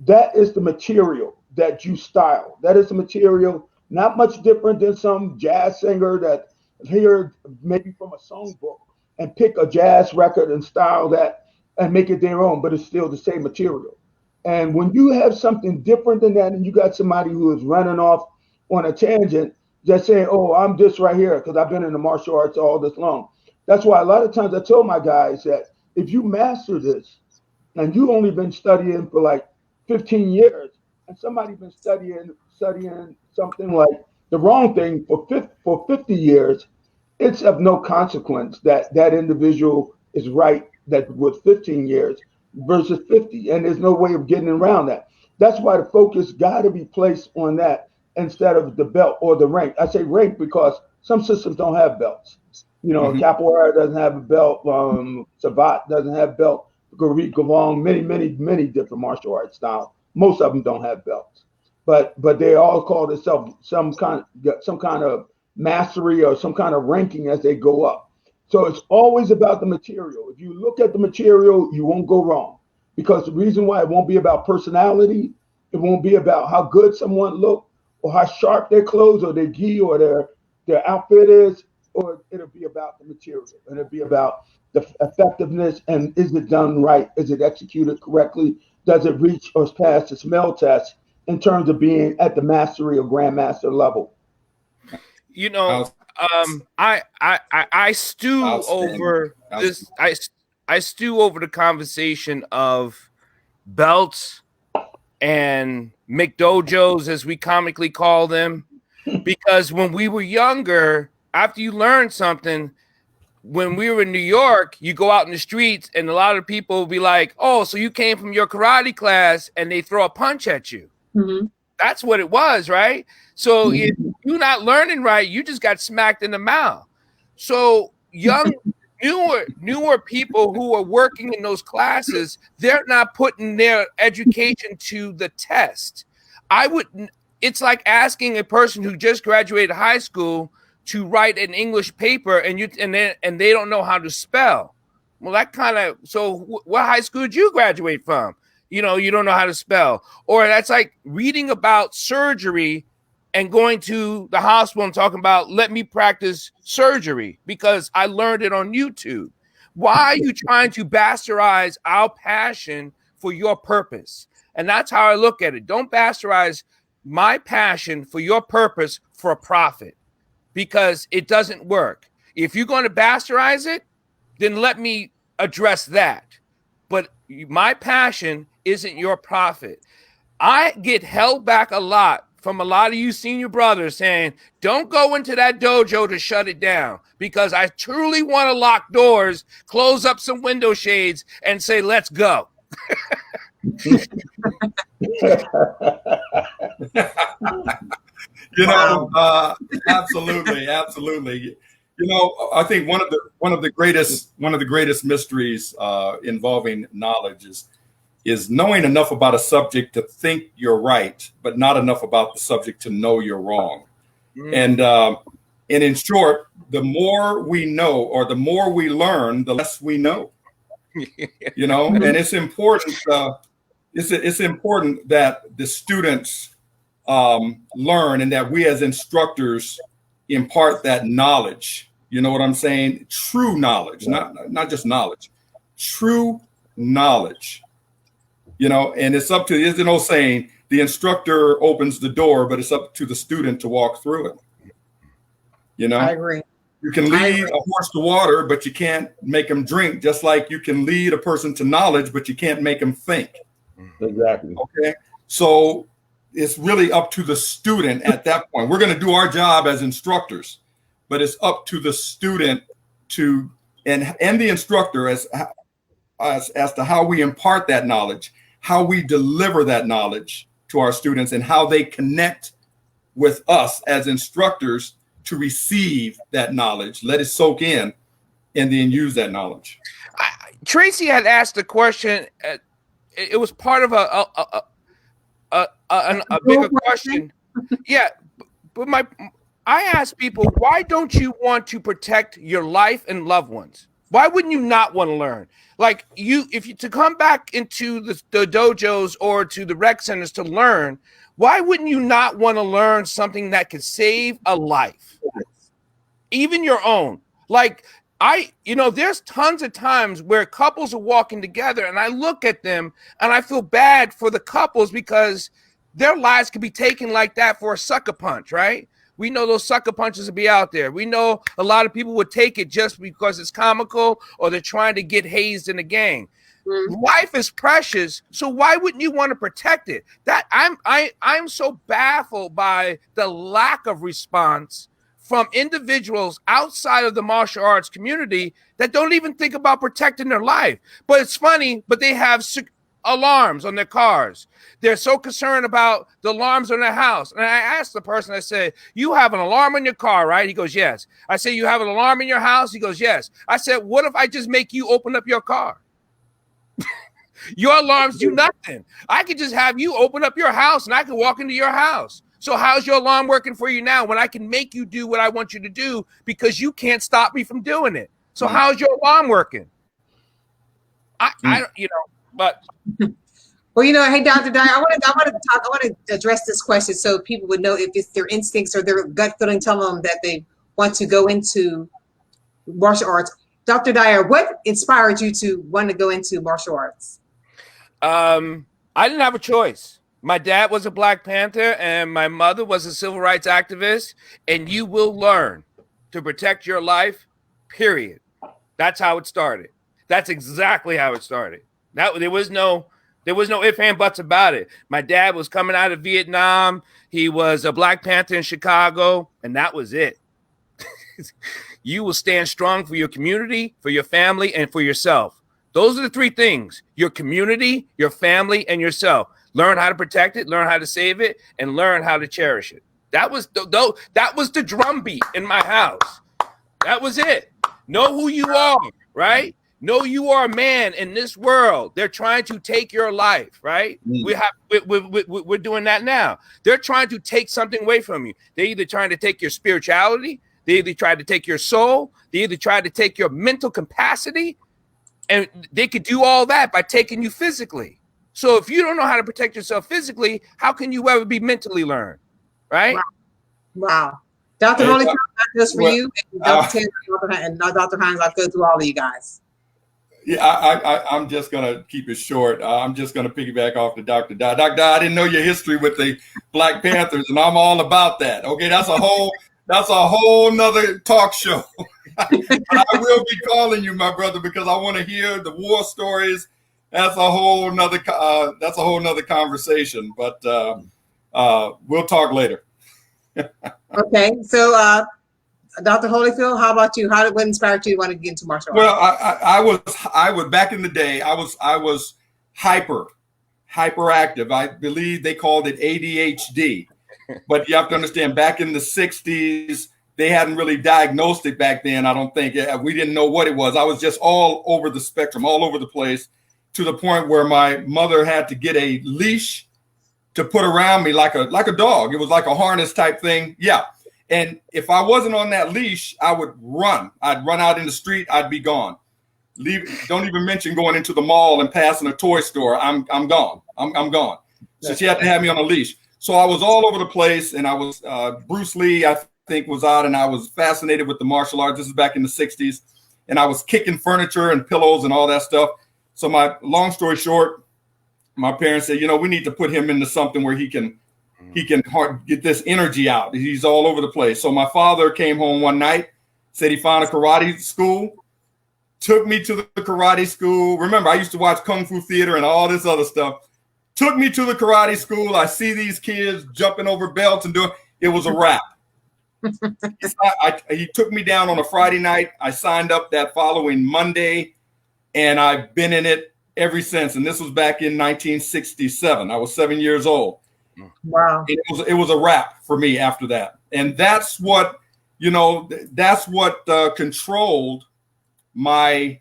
Speaker 5: That is the material that you style. That is the material, not much different than some jazz singer that here maybe from a songbook and pick a jazz record and style that and make it their own, but it's still the same material. And when you have something different than that, and you got somebody who is running off on a tangent, just saying, "Oh, I'm this right here because I've been in the martial arts all this long." That's why a lot of times I tell my guys that if you master this, and you've only been studying for like 15 years, and somebody been studying something like the wrong thing for 50 years, it's of no consequence that that individual is right that with 15 years versus 50, and there's no way of getting around that. That's why the focus got to be placed on that instead of the belt or the rank. I say rank because some systems don't have belts. You know, Capoeira doesn't have a belt. Sabat doesn't have belt. Greek, Gavong, many different martial arts styles. Most of them don't have belts, but they all call themselves some kind of mastery or some kind of ranking as they go up. So it's always about the material. If you look at the material, you won't go wrong, because the reason why it won't be about personality, it won't be about how good someone look or how sharp their clothes or their gi or their outfit is, or it'll be about the material, and it'll be about the effectiveness, and is it done right? Is it executed correctly? Does it reach or pass the smell test in terms of being at the mastery or grandmaster level?
Speaker 3: You know, I stew over this. I stew over the conversation of belts and McDojos, as we comically call them, because when we were younger, after you learn something, when we were in New York, you go out in the streets and a lot of people will be like, "Oh, so you came from your karate class," and they throw a punch at you. Mm-hmm. That's what it was, right? So if you're not learning right, you just got smacked in the mouth. So young, newer people who are working in those classes, they're not putting their education to the test. It's like asking a person who just graduated high school to write an English paper and they don't know how to spell. Well, that kind of, so what high school did you graduate from? You know, you don't know how to spell. Or that's like reading about surgery and going to the hospital and talking about, let me practice surgery because I learned it on YouTube. Why are you trying to bastardize our passion for your purpose? And that's how I look at it. Don't bastardize my passion for your purpose for a profit, because it doesn't work. If you're going to bastardize it, then let me address that. But my passion isn't your profit. I get held back a lot from a lot of you senior brothers saying, don't go into that dojo to shut it down, because I truly want to lock doors, close up some window shades, and say, let's go.
Speaker 2: You know, absolutely. You know, I think one of the greatest mysteries involving knowledge is knowing enough about a subject to think you're right, but not enough about the subject to know you're wrong. And in short, the more we know or the more we learn, the less we know. You know, and it's important. It's important that the students learn, and that we as instructors impart that knowledge. You know what I'm saying? True knowledge, not just knowledge, true knowledge. You know, and it's up to, there's an old saying, the instructor opens the door, but it's up to the student to walk through it. You know,
Speaker 1: I agree.
Speaker 2: You can lead a horse to water, but you can't make him drink, just like you can lead a person to knowledge, but you can't make him think.
Speaker 5: Exactly.
Speaker 2: Okay. So it's really up to the student at that point. We're going to do our job as instructors, but it's up to the student to, and the instructor as to how we impart that knowledge, how we deliver that knowledge to our students, and how they connect with us as instructors to receive that knowledge, let it soak in, and then use that knowledge.
Speaker 3: Tracy had asked a question. It was part of a bigger question. Yeah, but I ask people, why don't you want to protect your life and loved ones? Why wouldn't you not want to learn? Like if you to come back into the dojos or to the rec centers to learn, why wouldn't you not want to learn something that could save a life, even your own? Like there's tons of times where couples are walking together and I look at them and I feel bad for the couples because their lives could be taken like that for a sucker punch, right? We know those sucker punches will be out there. We know a lot of people would take it just because it's comical or they're trying to get hazed in a gang. Life is precious, so why wouldn't you want to protect it? That I'm so baffled by the lack of response from individuals outside of the martial arts community that don't even think about protecting their life. But it's funny, but they have alarms on their cars. They're so concerned about the alarms on their house. And I asked the person, I said, you have an alarm on your car, right? He goes, yes. I said, you have an alarm in your house? He goes, yes. I said, what if I just make you open up your car? Your alarms do nothing. I could just have you open up your house and I can walk into your house. So how's your alarm working for you now when I can make you do what I want you to do because you can't stop me from doing it? So how's your alarm working? But
Speaker 1: well, hey, Dr. Dyer, I want to address this question so people would know if it's their instincts or their gut feeling telling them that they want to go into martial arts. Dr. Dyer, what inspired you to want to go into martial arts?
Speaker 3: I didn't have a choice. My dad was a Black Panther and my mother was a civil rights activist, and you will learn to protect your life, period. That's how it started. That's exactly how it started. There was no ifs, and buts about it. My dad was coming out of Vietnam. He was a Black Panther in Chicago, and that was it. You will stand strong for your community, for your family, and for yourself. Those are the three things: your community, your family, and yourself. Learn how to protect it, learn how to save it, and learn how to cherish it. That was the drumbeat in my house. That was it. Know who you are, right? Know you are a man in this world. They're trying to take your life, right? We're doing that now. They're trying to take something away from you. They're either trying to take your spirituality, they either try to take your soul, they either try to take your mental capacity, and they could do all that by taking you physically. So if you don't know how to protect yourself physically, how can you ever be mentally learned, right?
Speaker 1: Wow. Dr. Holyfield, not just for you, and Dr. Taylor and Dr. Hines, I'll go through all of you guys.
Speaker 2: Yeah, I'm just going to keep it short. I'm just going to piggyback off the Dr. Dye. Dr. Dye, I didn't know your history with the Black Panthers, and I'm all about that. Okay, that's a whole nother talk show. But I will be calling you, my brother, because I want to hear the war stories. That's a whole nother conversation. But we'll talk later.
Speaker 1: Okay, so Dr. Holyfield, how about you? What inspired you to want to get into martial arts?
Speaker 2: Well, I was back in the day. I was hyperactive. I believe they called it ADHD. But you have to understand, back in the 60s, they hadn't really diagnosed it back then. I don't think we didn't know what it was. I was just all over the spectrum, all over the place, to the point where my mother had to get a leash to put around me like a dog. It was like a harness type thing. Yeah. And if I wasn't on that leash, I would run. I'd run out in the street. I'd be gone. Don't even mention going into the mall and passing a toy store. I'm gone. I'm gone. So she had to have me on a leash. So I was all over the place, and I was Bruce Lee, I think, was out, and I was fascinated with the martial arts. This is back in the 60s, and I was kicking furniture and pillows and all that stuff. So my long story short, my parents said, we need to put him into something where he can get this energy out. He's all over the place. So my father came home one night, said he found a karate school, took me to the karate school. Remember, I used to watch Kung Fu theater and all this other stuff. Took me to the karate school. I see these kids jumping over belts and doing. It was a wrap. He took me down on a Friday night. I signed up that following Monday, and I've been in it ever since. And this was back in 1967. I was 7 years old.
Speaker 1: Wow.
Speaker 2: It was a wrap for me after that. And that's what, controlled my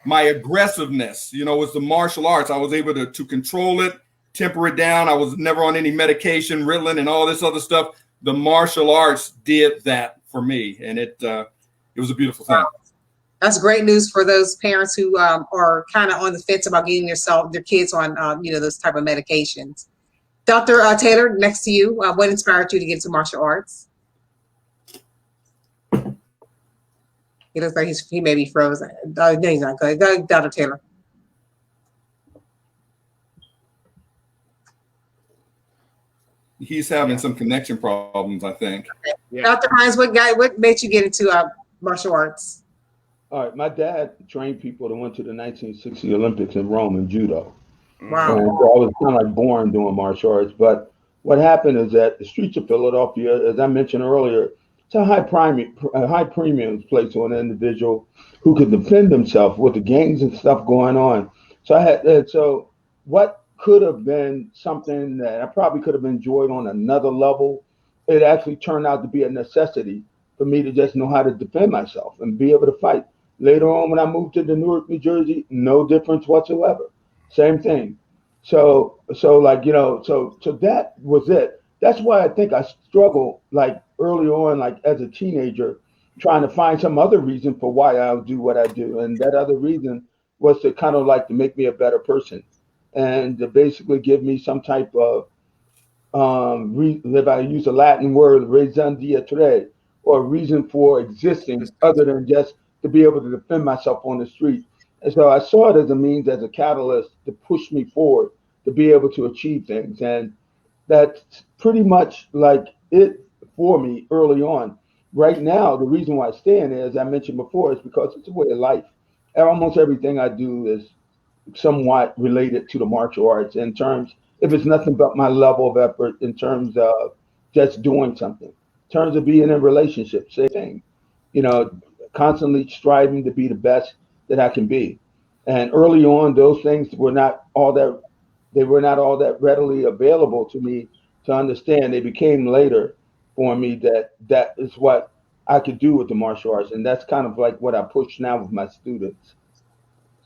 Speaker 2: aggressiveness, was the martial arts. I was able to control it, temper it down. I was never on any medication, Ritalin and all this other stuff. The martial arts did that for me. And it was a beautiful thing.
Speaker 1: That's great news for those parents who are kind of on the fence about getting their kids on, those type of medications. Dr. Taylor, next to you, what inspired you to get into martial arts? He looks like he may be frozen. No, he's not good. Go, Dr. Taylor.
Speaker 2: He's having some connection problems, I think.
Speaker 1: Okay. Yeah. Dr. Hines, what made you get into martial arts?
Speaker 5: All right, my dad trained people that went to the 1960 Olympics in Rome in judo.
Speaker 1: Wow.
Speaker 5: And so I was kind of like born doing martial arts. But what happened is that the streets of Philadelphia, as I mentioned earlier, it's a high premium place to an individual who could defend himself with the gangs and stuff going on. So what could have been something that I probably could have enjoyed on another level, it actually turned out to be a necessity for me to just know how to defend myself and be able to fight. Later on, when I moved to Newark, New Jersey, no difference whatsoever. Same thing. So that was it. That's why I think I struggled like early on, like as a teenager, trying to find some other reason for why I would do what I do. And that other reason was to kind of like to make me a better person and to basically give me some type of, if I use a Latin word, raison d'etre, or reason for existing other than just to be able to defend myself on the street. And so I saw it as a means, as a catalyst to push me forward, to be able to achieve things. And that's pretty much like it for me early on. Right now, the reason why I stay in it, as I mentioned before, is because it's a way of life. And almost everything I do is somewhat related to the martial arts in terms, if it's nothing but my level of effort in terms of just doing something, in terms of being in relationships, same thing, constantly striving to be the best that I can be. And early on, those things were not all that readily available to me to understand. They became later for me that is what I could do with the martial arts. And that's kind of like what I push now with my students.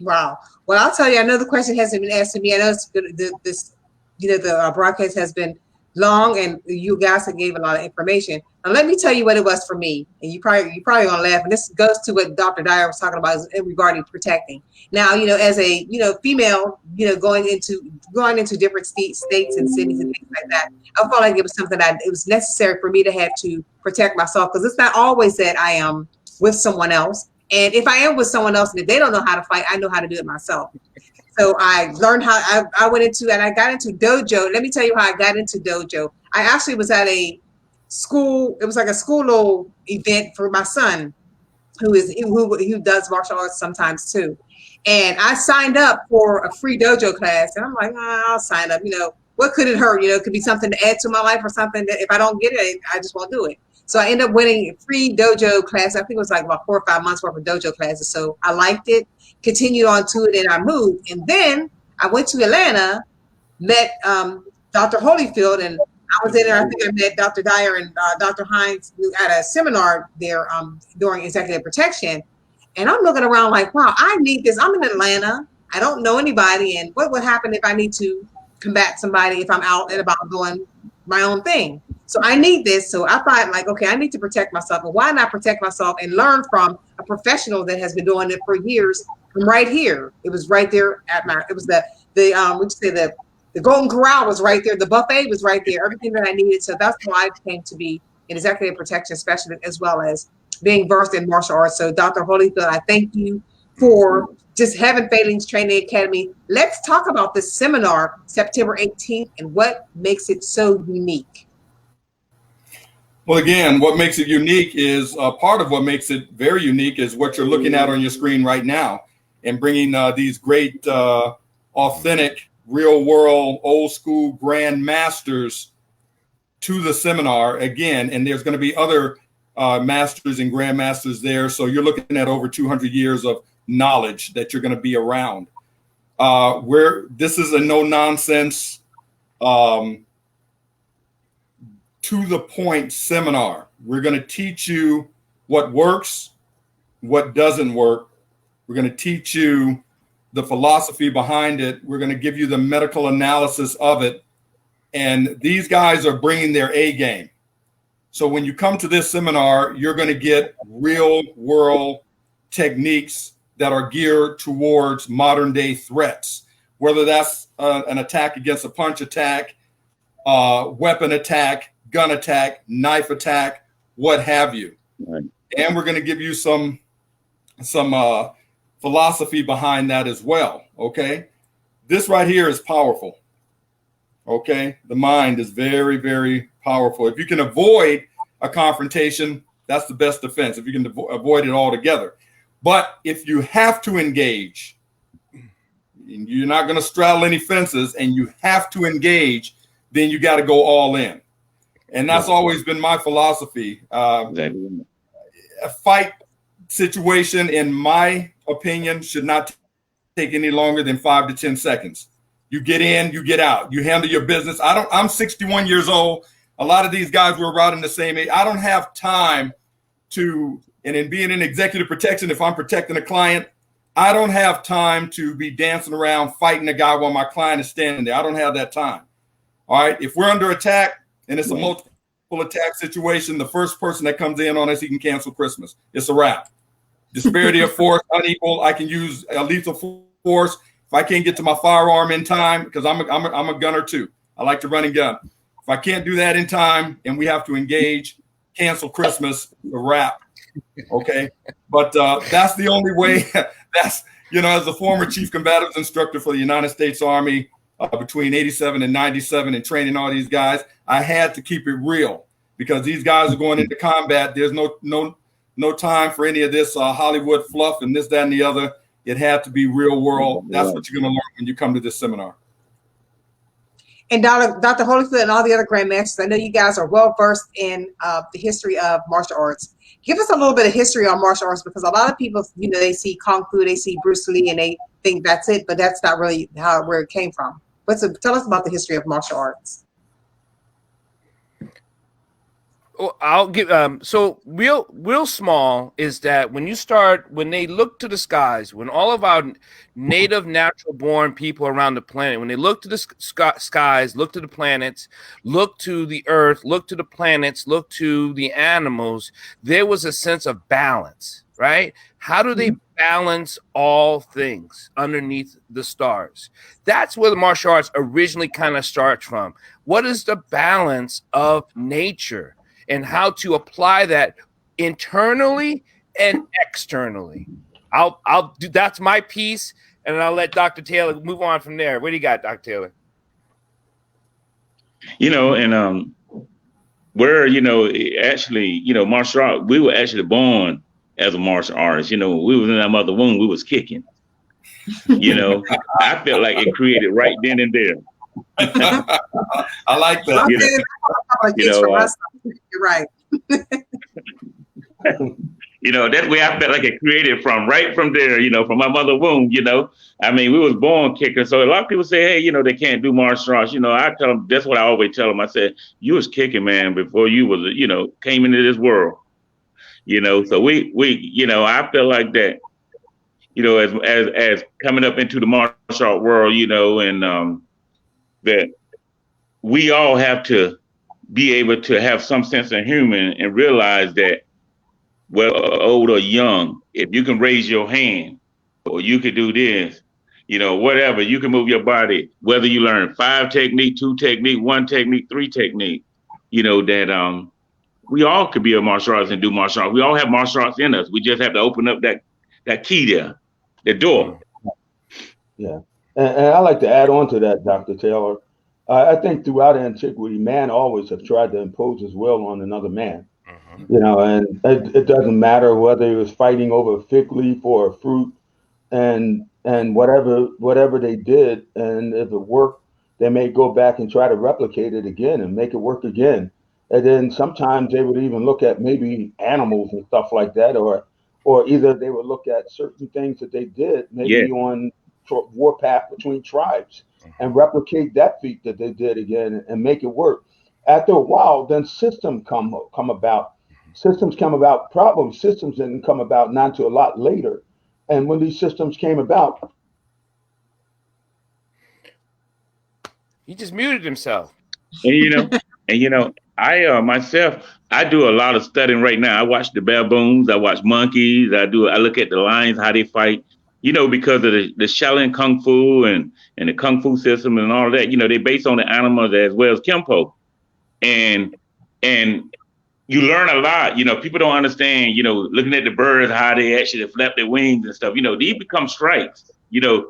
Speaker 1: Wow. Well, I'll tell you, I know the question hasn't been asked to me. I know the broadcast has been long and you guys have gave a lot of information. Now, let me tell you what it was for me. And you probably gonna laugh. And this goes to what Dr. Dyer was talking about regarding protecting. Now, as a, female, going into different states and cities and things like that, I felt like it was something that it was necessary for me to have to protect myself, because it's not always that I am with someone else. And if I am with someone else and if they don't know how to fight, I know how to do it myself. So I learned how I went into, and I got into dojo. Let me tell you how I got into dojo. I actually was at a school. It was like a school little event for my son, who does martial arts sometimes too. And I signed up for a free dojo class, and I'm like, I'll sign up. What could it hurt? It could be something to add to my life or something that if I don't get it, I just won't do it. So I ended up winning a free dojo class. I think it was like about 4 or 5 months worth of dojo classes. So I liked it, continued on to it, and I moved. And then I went to Atlanta, met Dr. Holyfield, and I was there. I think I met Dr. Dyer and Dr. Hines at a seminar there during executive protection. And I'm looking around like, wow, I need this. I'm in Atlanta. I don't know anybody. And what would happen if I need to combat somebody if I'm out and about doing my own thing? So I need this. So I thought like, okay, I need to protect myself. And why not protect myself and learn from a professional that has been doing it for years from right here? It was right there it was the Golden Corral was right there. The buffet was right there. Everything that I needed. So that's why I came to be an executive protection specialist, as well as being versed in martial arts. So Dr. Holyfield, I thank you for just having Phalanx Training Academy. Let's talk about this seminar, September 18th, and what makes it so unique.
Speaker 2: Well, again, what makes it unique is part of what makes it very unique is what you're looking at on your screen right now, and bringing these great, authentic, real world, old school Grandmasters to the seminar again. And there's going to be other masters and Grandmasters there. So you're looking at over 200 years of knowledge that you're going to be around. This is a no nonsense, to the point seminar. We're going to teach you what works, what doesn't work. We're going to teach you the philosophy behind it. We're going to give you the medical analysis of it. And these guys are bringing their A game. So when you come to this seminar, you're going to get real world techniques that are geared towards modern day threats, whether that's an attack against a punch attack, weapon attack, gun attack, knife attack, what have you. Right. And we're going to give you some philosophy behind that as well. Okay, this right here is powerful. Okay, the mind is very, very powerful. If you can avoid a confrontation, that's the best defense. If you can avoid it altogether. But if you have to engage, you're not going to straddle any fences, and you have to engage, then you got to go all in. And that's always been my philosophy. A fight situation, in my opinion, should not take any longer than 5 to 10 seconds. You get in, you get out, you handle your business. I'm 61 years old. A lot of these guys were around in the same age. I don't have time to, and in being in executive protection, if I'm protecting a client, I don't have time to be dancing around fighting a guy while my client is standing there. I don't have that time. All right. If we're under attack and it's a multiple attack situation, the first person that comes in on us, he can cancel Christmas. It's a wrap. Disparity of force, unequal. I can use a lethal force. If I can't get to my firearm in time, because I'm a gunner too. I like to run and gun. If I can't do that in time and we have to engage, cancel Christmas, a wrap. Okay. But that's the only way. That's, as a former chief combatives instructor for the United States Army between 87 and 97 and training all these guys, I had to keep it real because these guys are going into combat. There's no time for any of this Hollywood fluff and this, that, and the other. It had to be real world. That's what you're going to learn when you come to this seminar.
Speaker 1: And Dr. Holyfield and all the other Grandmasters, I know you guys are well versed in the history of martial arts. Give us a little bit of history on martial arts, because a lot of people, they see Kung Fu, they see Bruce Lee, and they think that's it, but that's not really where it came from. Tell us about the history of martial arts.
Speaker 3: Well, I'll give so real small is that when they look to the skies, when all of our native natural born people around the planet, when they look to the skies, look to the planets, look to the earth, look to the planets, look to the animals, there was a sense of balance, right? How do they balance all things underneath the stars? That's where the martial arts originally kind of starts from. What is the balance of nature? And how to apply that internally and externally. I'll do, that's my piece, and I'll let Dr. Taylor move on from there. What do you got, Dr. Taylor?
Speaker 4: And where actually, martial art, we were actually born as a martial artist. We was in our mother womb, we was kicking. I felt like it created right then and there.
Speaker 2: I like that.
Speaker 1: You're right.
Speaker 4: That way I felt like it created from there, from my mother womb, I mean, we was born kickers. So a lot of people say, hey, they can't do martial arts. I tell them, that's what I always tell them. I said, you was kicking, man, before you was, came into this world. So we I feel like that, as coming up into the martial art world, and that we all have to be able to have some sense of humor and realize that, well, old or young, if you can raise your hand or you could do this, whatever, you can move your body, whether you learn 5 technique, 2 technique, 1 technique, 3 technique, that we all could be a martial artist and do martial arts. We all have martial arts in us. We just have to open up that key there, the door.
Speaker 5: Yeah. And I like to add on to that, Dr. Taylor. I think throughout antiquity, man always have tried to impose his will on another man. And it doesn't matter whether he was fighting over a fig leaf or a fruit, and whatever they did, and if it worked, they may go back and try to replicate it again and make it work again. And then sometimes they would even look at maybe animals and stuff like that, or either they would look at certain things that they did maybe on warpath between tribes and replicate that feat that they did again and make it work. After a while, then systems come about. Systems come about. Problem systems didn't come about not until a lot later. And when these systems came about,
Speaker 3: he just muted himself.
Speaker 4: And I myself, I do a lot of studying right now. I watch the baboons, I watch monkeys, I look at the lions, how they fight. Because of the Shaolin Kung Fu and the Kung Fu system and all that, they based on the animals as well as Kempo. And you learn a lot. People don't understand, looking at the birds, how they actually flap their wings and stuff. These become strikes. You're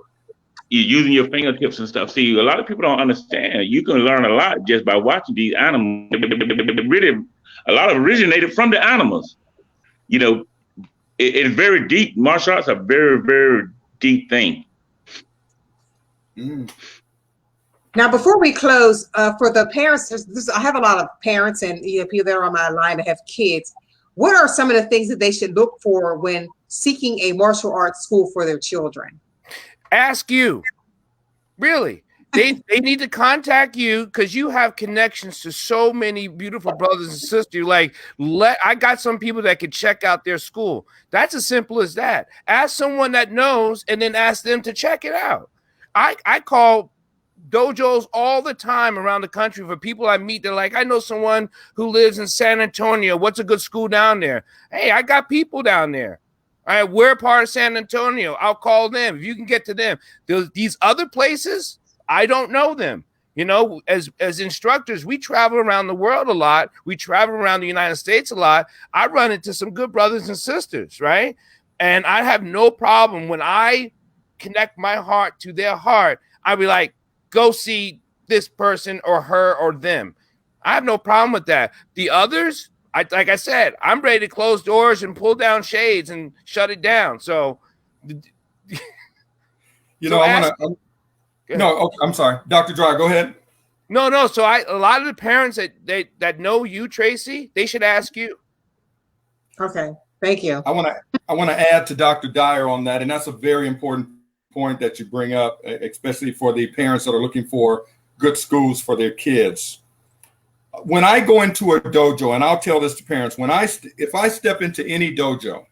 Speaker 4: using your fingertips and stuff. See, a lot of people don't understand. You can learn a lot just by watching these animals. Really, a lot of originated from the animals. It's very deep. Martial arts are very, very deep thing.
Speaker 1: Mm. Now, before we close, for the parents, I have a lot of parents and people that are on my line that have kids. What are some of the things that they should look for when seeking a martial arts school for their children?
Speaker 3: Ask you. Really. They need to contact you because you have connections to so many beautiful brothers and sisters. I got some people that could check out their school. That's as simple as that. Ask someone that knows and then ask them to check it out. I call dojos all the time around the country for people I meet. They're like, I know someone who lives in San Antonio. What's a good school down there? Hey, I got people down there. All right, we're part of San Antonio. I'll call them if you can get to them. These other places, I don't know them. As instructors, we travel around the world a lot. We travel around the United States a lot. I run into some good brothers and sisters, right? And I have no problem when I connect my heart to their heart. I'd be like, go see this person or her or them. I have no problem with that. The others, like I said, I'm ready to close doors and pull down shades and shut it down. So,
Speaker 2: I'm sorry, Dr. Dry, go ahead.
Speaker 3: No. So a lot of the parents that know you, Tracy, they should ask you.
Speaker 1: Okay, thank you.
Speaker 2: I want to add to Dr. Dyer on that, and that's a very important point that you bring up, especially for the parents that are looking for good schools for their kids. When I go into a dojo, and I'll tell this to parents, if I step into any dojo,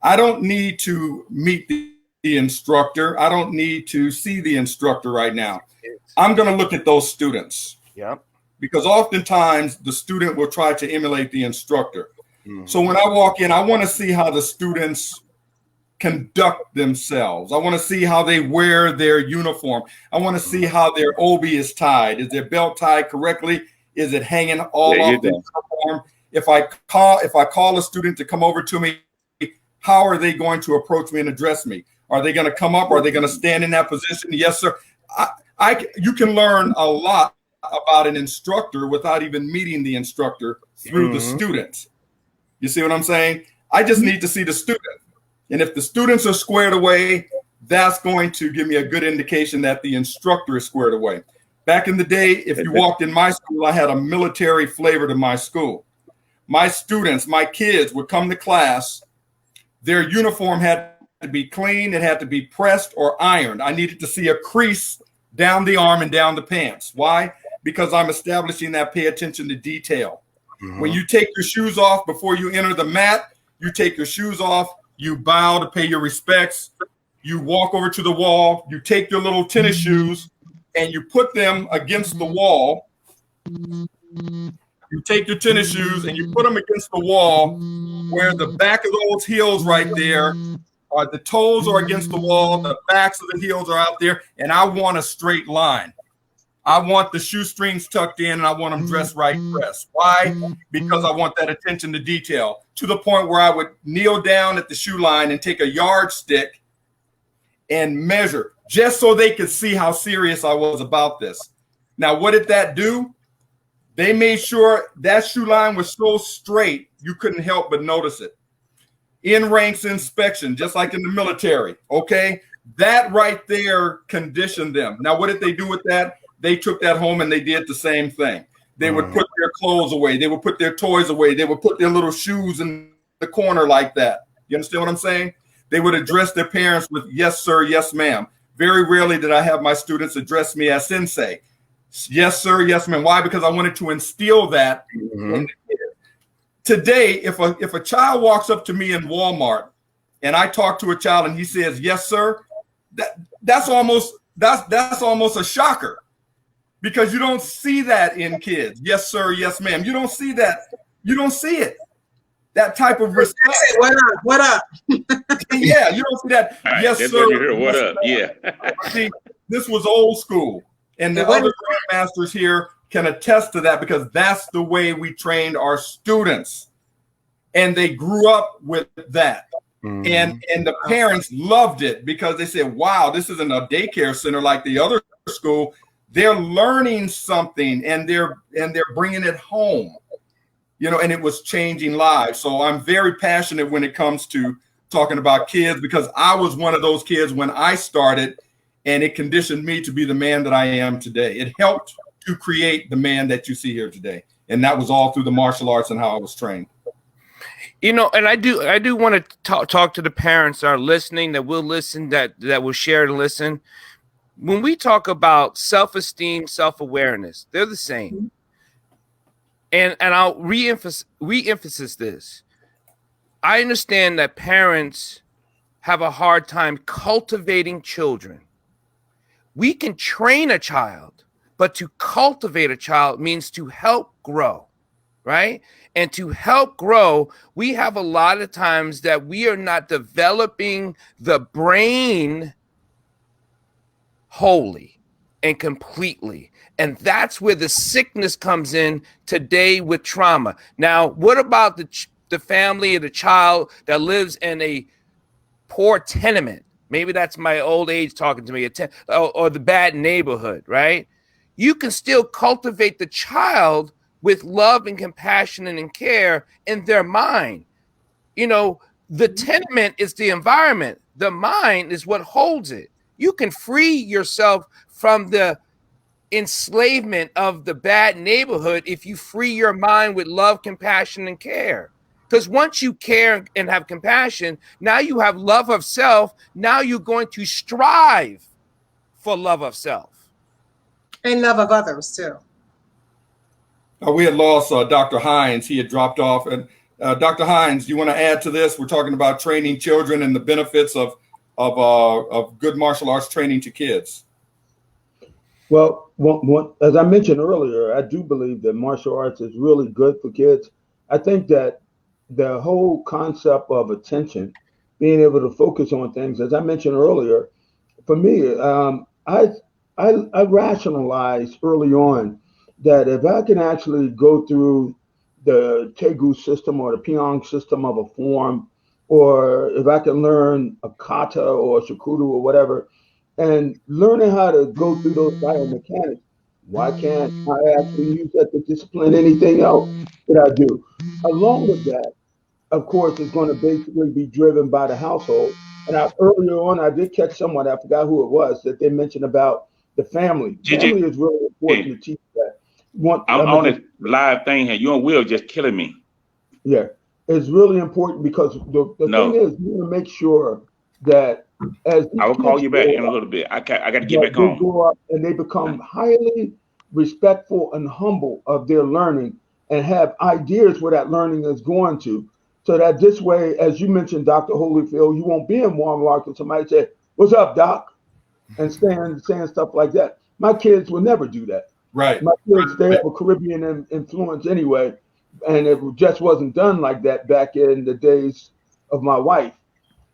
Speaker 2: I don't need to meet the instructor. I don't need to see the instructor right now. I'm going to look at those students.
Speaker 3: Yeah.
Speaker 2: Because oftentimes the student will try to emulate the instructor. Mm-hmm. So when I walk in, I want to see how the students conduct themselves. I want to see how they wear their uniform. I want to see how their obi is tied. Is their belt tied correctly? Is it hanging all off the uniform? If I call a student to come over to me, how are they going to approach me and address me? Are they going to come up? Are they going to stand in that position? Yes, sir. You can learn a lot about an instructor without even meeting the instructor through the students. You see what I'm saying? I just need to see the student. And if the students are squared away, that's going to give me a good indication that the instructor is squared away. Back in the day, if you walked in my school, I had a military flavor to my school. My students, my kids would come to class. Their uniform had to be clean. It had to be pressed or ironed. I needed to see a crease down the arm and down the pants. Why? Because I'm establishing that pay attention to detail. Mm-hmm. When you take your shoes off before you enter the mat, you take your shoes off. You bow to pay your respects. You walk over to the wall. You take your little tennis shoes and you put them against the wall. You take your tennis shoes and you put them against the wall where the back of those heels right there are, the toes are against the wall. The backs of the heels are out there. And I want a straight line. I want the shoestrings tucked in and I want them dressed right pressed. Why? Because I want that attention to detail to the point where I would kneel down at the shoe line and take a yardstick and measure just so they could see how serious I was about this. Now, what did that do? They made sure that shoe line was so straight, you couldn't help but notice it. In ranks inspection, just like in the military. Okay. That right there conditioned them. Now, what did they do with that? They took that home and they did the same thing. They would put their clothes away. They would put their toys away. They would put their little shoes in the corner like that. You understand what I'm saying? They would address their parents with yes, sir, yes, ma'am. Very rarely did I have my students address me as sensei. Yes, sir, yes, ma'am. Why? Because I wanted to instill that in the kid. Today, if a child walks up to me in Walmart and I talk to a child and he says, yes, sir, that's almost a shocker. Because you don't see that in kids. Yes, sir. Yes, ma'am. You don't see that. You don't see it. That type of respect.
Speaker 1: What up?
Speaker 2: Yeah, you don't see that.
Speaker 4: Right,
Speaker 2: yes, sir.
Speaker 4: You hear, what up? Yeah.
Speaker 2: See, this was old school. And the other Grandmasters here can attest to that, because that's the way we trained our students. And they grew up with that. And the parents loved it because they said, wow, this isn't a daycare center like the other school. They're learning something and they're bringing it home, and it was changing lives. So I'm very passionate when it comes to talking about kids, because I was one of those kids when I started, and it conditioned me to be the man that I am today. It helped to create the man that you see here today. And that was all through the martial arts and how I was trained.
Speaker 3: And I do want to talk to the parents that are listening, that will listen, that will share and listen. When we talk about self-esteem, self-awareness, they're the same. And I'll re-emphasize this. I understand that parents have a hard time cultivating children. We can train a child, but to cultivate a child means to help grow, right? And to help grow, we have a lot of times that we are not developing the brain wholly and completely. And that's where the sickness comes in today with trauma. Now, what about the family or the child that lives in a poor tenement? Maybe that's my old age talking to me, or the bad neighborhood, right? You can still cultivate the child with love and compassion and care in their mind. The tenement is the environment. The mind is what holds it. You can free yourself from the enslavement of the bad neighborhood if you free your mind with love, compassion, and care. Because once you care and have compassion, now you have love of self. Now you're going to strive for love of self.
Speaker 1: And love of others, too.
Speaker 2: We had lost Dr. Hines. He had dropped off. And Dr. Hines, do you want to add to this? We're talking about training children and the benefits of good martial arts training to kids.
Speaker 5: Well, as I mentioned earlier, I do believe that martial arts is really good for kids. I think that the whole concept of attention, being able to focus on things, as I mentioned earlier, for me, I rationalized early on that if I can actually go through the Tegu system or the Phalanx system of a form, or if I can learn a kata or a shakudo or whatever, and learning how to go through those biomechanics, why can't I actually use that to discipline anything else that I do? Along with that, of course, it's going to basically be driven by the household. And earlier on, I did catch someone, I forgot who it was, that they mentioned about the family. Family is really important to teach that.
Speaker 4: I'm on a live thing here. You and Will just killing me.
Speaker 5: Yeah, it's really important because the thing is, you want to make sure that as
Speaker 4: I will call you back in a little bit. I got to get back
Speaker 5: home. They grow up and they become highly respectful and humble of their learning and have ideas where that learning is going to. So that this way, as you mentioned, Dr. Holyfield, you won't be in Walmart and somebody say, "What's up, Doc?" and saying stuff like that. My kids will never do that.
Speaker 2: Right.
Speaker 5: My kids, they have a Caribbean influence anyway, and it just wasn't done like that back in the days of my wife.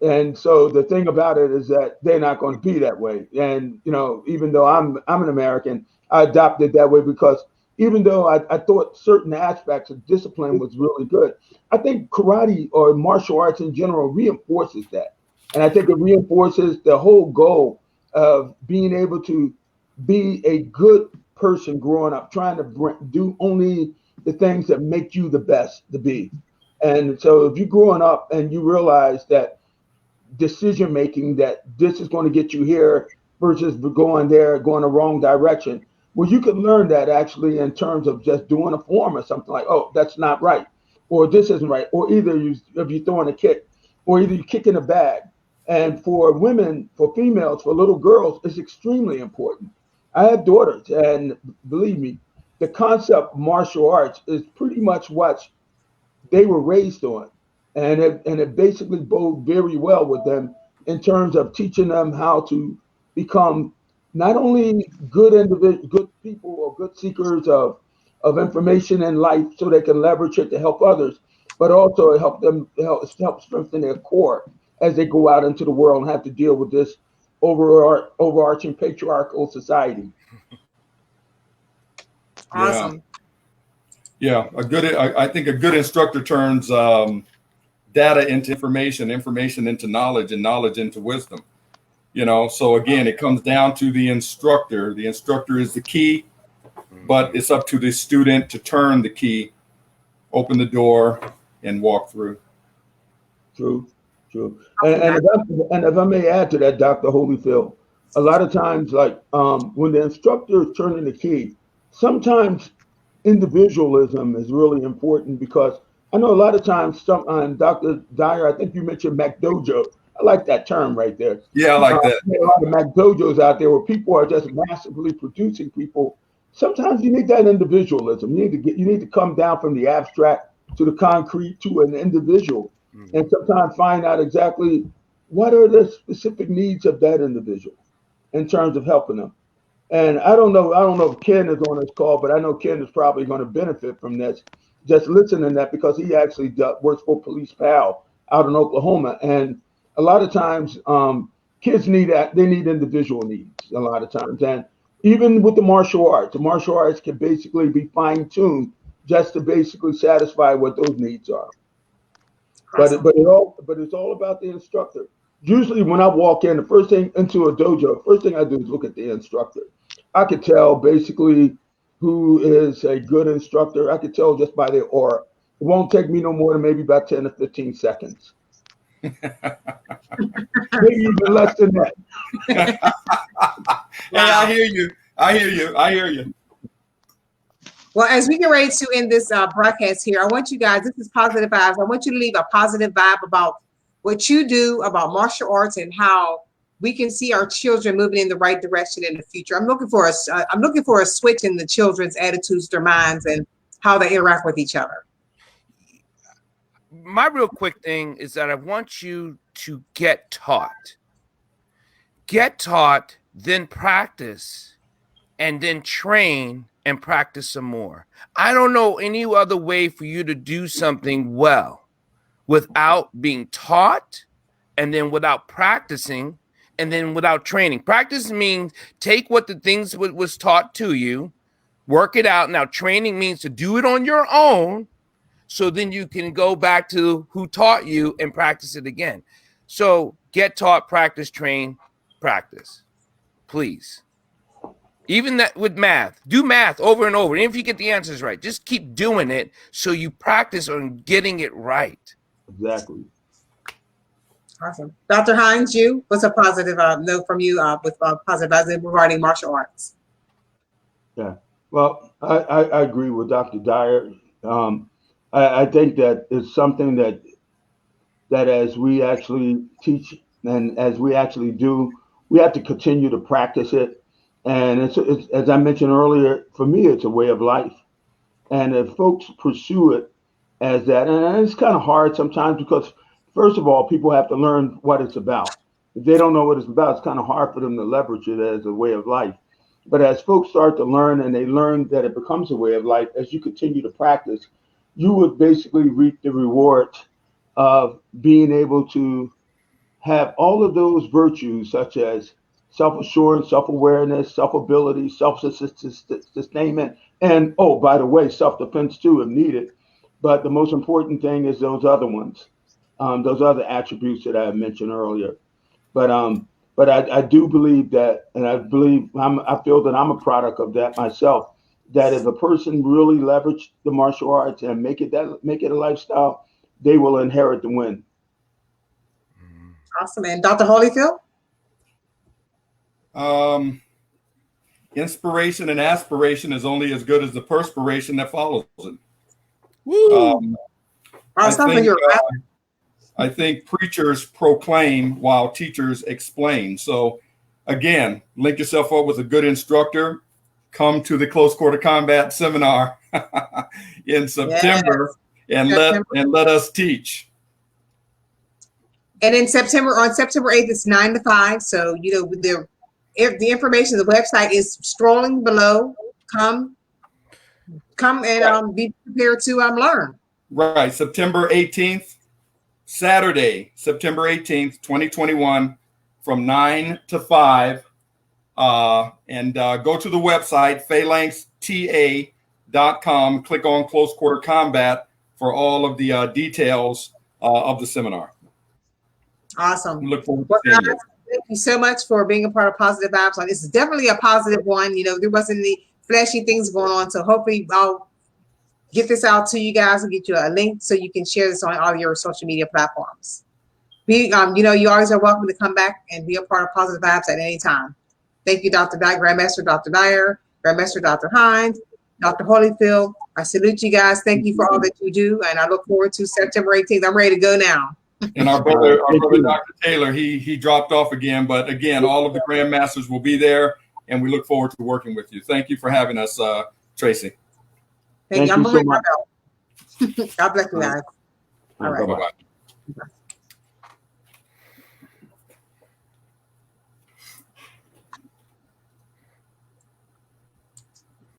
Speaker 5: And so the thing about it is that they're not going to be that way. And even though I'm an American, I adopted that way because even though I thought certain aspects of discipline was really good, I think karate or martial arts in general reinforces that. And I think it reinforces the whole goal of being able to be a good person growing up, trying to do only the things that make you the best to be. And so if you're growing up and you realize that decision making, that this is going to get you here versus going there, going the wrong direction, well, you can learn that actually in terms of just doing a form or something like, oh, that's not right, or this isn't right, or either if you're throwing a kick, or either you're kicking a bag. And for women, for females, for little girls, it's extremely important. I have daughters, and believe me, the concept of martial arts is pretty much what they were raised on. And it basically bode very well with them in terms of teaching them how to become not only good people or good seekers of information in life so they can leverage it to help others, but also help strengthen their core as they go out into the world and have to deal with this overarching patriarchal society.
Speaker 1: Awesome.
Speaker 2: Yeah. I think a good instructor turns data into information, information into knowledge, and knowledge into wisdom. So again, it comes down to the instructor. The instructor is the key, but it's up to the student to turn the key, open the door, and walk through.
Speaker 5: True. And if I may add to that, Dr. Holyfield, a lot of times, like when the instructor is turning the key, sometimes individualism is really important, because I know a lot of times, Dr. Dyer, I think you mentioned McDojo. I like that term right there.
Speaker 2: Yeah, I like that.
Speaker 5: There are a lot of McDojos out there where people are just massively producing people. Sometimes you need that individualism. You need to come down from the abstract to the concrete to an individual, and sometimes find out exactly what are the specific needs of that individual in terms of helping them. And I don't know if Ken is on this call, but I know Ken is probably going to benefit from this, just listening to that, because he actually works for Police Pal out in Oklahoma. And a lot of times kids need individual needs a lot of times. And even with the martial arts can basically be fine-tuned just to basically satisfy what those needs are. Awesome. But it's all about the instructor. Usually when I walk in, the first thing into a dojo, first thing I do is look at the instructor. I could tell basically who is a good instructor. I could tell just by their aura. It won't take me no more than maybe about 10 to 15 seconds. Maybe even less than that.
Speaker 2: Yeah, I hear you.
Speaker 1: Well, as we get ready to end this broadcast here, I want you guys, this is Positive Vibes. I want you to leave a positive vibe about what you do about martial arts and how we can see our children moving in the right direction in the future. I'm looking for a switch in the children's attitudes, their minds, and how they interact with each other.
Speaker 3: My real quick thing is that I want you to get taught, then practice, and then train and practice some more. I don't know any other way for you to do something well without being taught, and then without practicing, and then without training. Practice means take what the things was taught to you, work it out. Now, training means to do it on your own, so then you can go back to who taught you and practice it again. So get taught, practice, train, practice, please. Even that with math, do math over and over. And if you get the answers right, just keep doing it so you practice on getting it right.
Speaker 5: Exactly.
Speaker 1: Awesome. Dr. Hines, what's a positive note from you with positive vibes regarding martial arts?
Speaker 5: Yeah, well, I agree with Dr. Dyer. I think that it's something that as we actually teach and as we actually do, we have to continue to practice it. And it's as I mentioned earlier, for me, it's a way of life. And if folks pursue it as that, and it's kind of hard sometimes because, first of all, people have to learn what it's about. If they don't know what it's about, it's kind of hard for them to leverage it as a way of life. But as folks start to learn and they learn that it becomes a way of life, as you continue to practice, you would basically reap the rewards of being able to have all of those virtues, such as self-assurance, self-awareness, self-ability, self-sustainment, and, oh, by the way, self-defense too, if needed. But the most important thing is those other ones, those other attributes that I mentioned earlier. But I do believe that, and I feel that I'm a product of that myself, that if a person really leverage the martial arts and make it a lifestyle, they will inherit the win.
Speaker 1: Awesome. And Dr. Holyfield?
Speaker 2: Inspiration and aspiration is only as good as the perspiration that follows it. Woo! I think preachers proclaim while teachers explain. So again, link yourself up with a good instructor. Come to the Close Quarter Combat Seminar in September, and let us teach.
Speaker 1: And in September, on September 8th, it's 9 to 5. So, the information, the website is scrolling below. Come and be prepared to learn.
Speaker 2: Right. September 18th, Saturday, September 18th, 2021, from 9 to 5. And go to the website, grandmasters.com. Click on Close Quarter Combat for all of the details of the seminar.
Speaker 1: Awesome.
Speaker 2: We look forward to
Speaker 1: Well,
Speaker 2: seeing
Speaker 1: guys,
Speaker 2: you.
Speaker 1: thank you so much for being a part of Positive Vibes. This is definitely a positive one. You know, there wasn't any flashy things going on. So hopefully I'll get this out to you guys and get you a link so you can share this on all your social media platforms. You know, you always are welcome to come back and be a part of Positive Vibes at any time. Thank you, Dr. Dyer, Grandmaster Dr. Dyer, Grandmaster Dr. Hines, Dr. Holyfield. I salute you guys. Thank you for all that you do. And I look forward to September 18th. I'm ready to go now.
Speaker 2: And our brother Dr. Taylor, he dropped off again. But again, all of the Grandmasters will be there, and we look forward to working with you. Thank you for having us, Tracy.
Speaker 1: Thank you.
Speaker 5: Thank you so much.
Speaker 1: God bless you guys. All right.
Speaker 2: Bye-bye.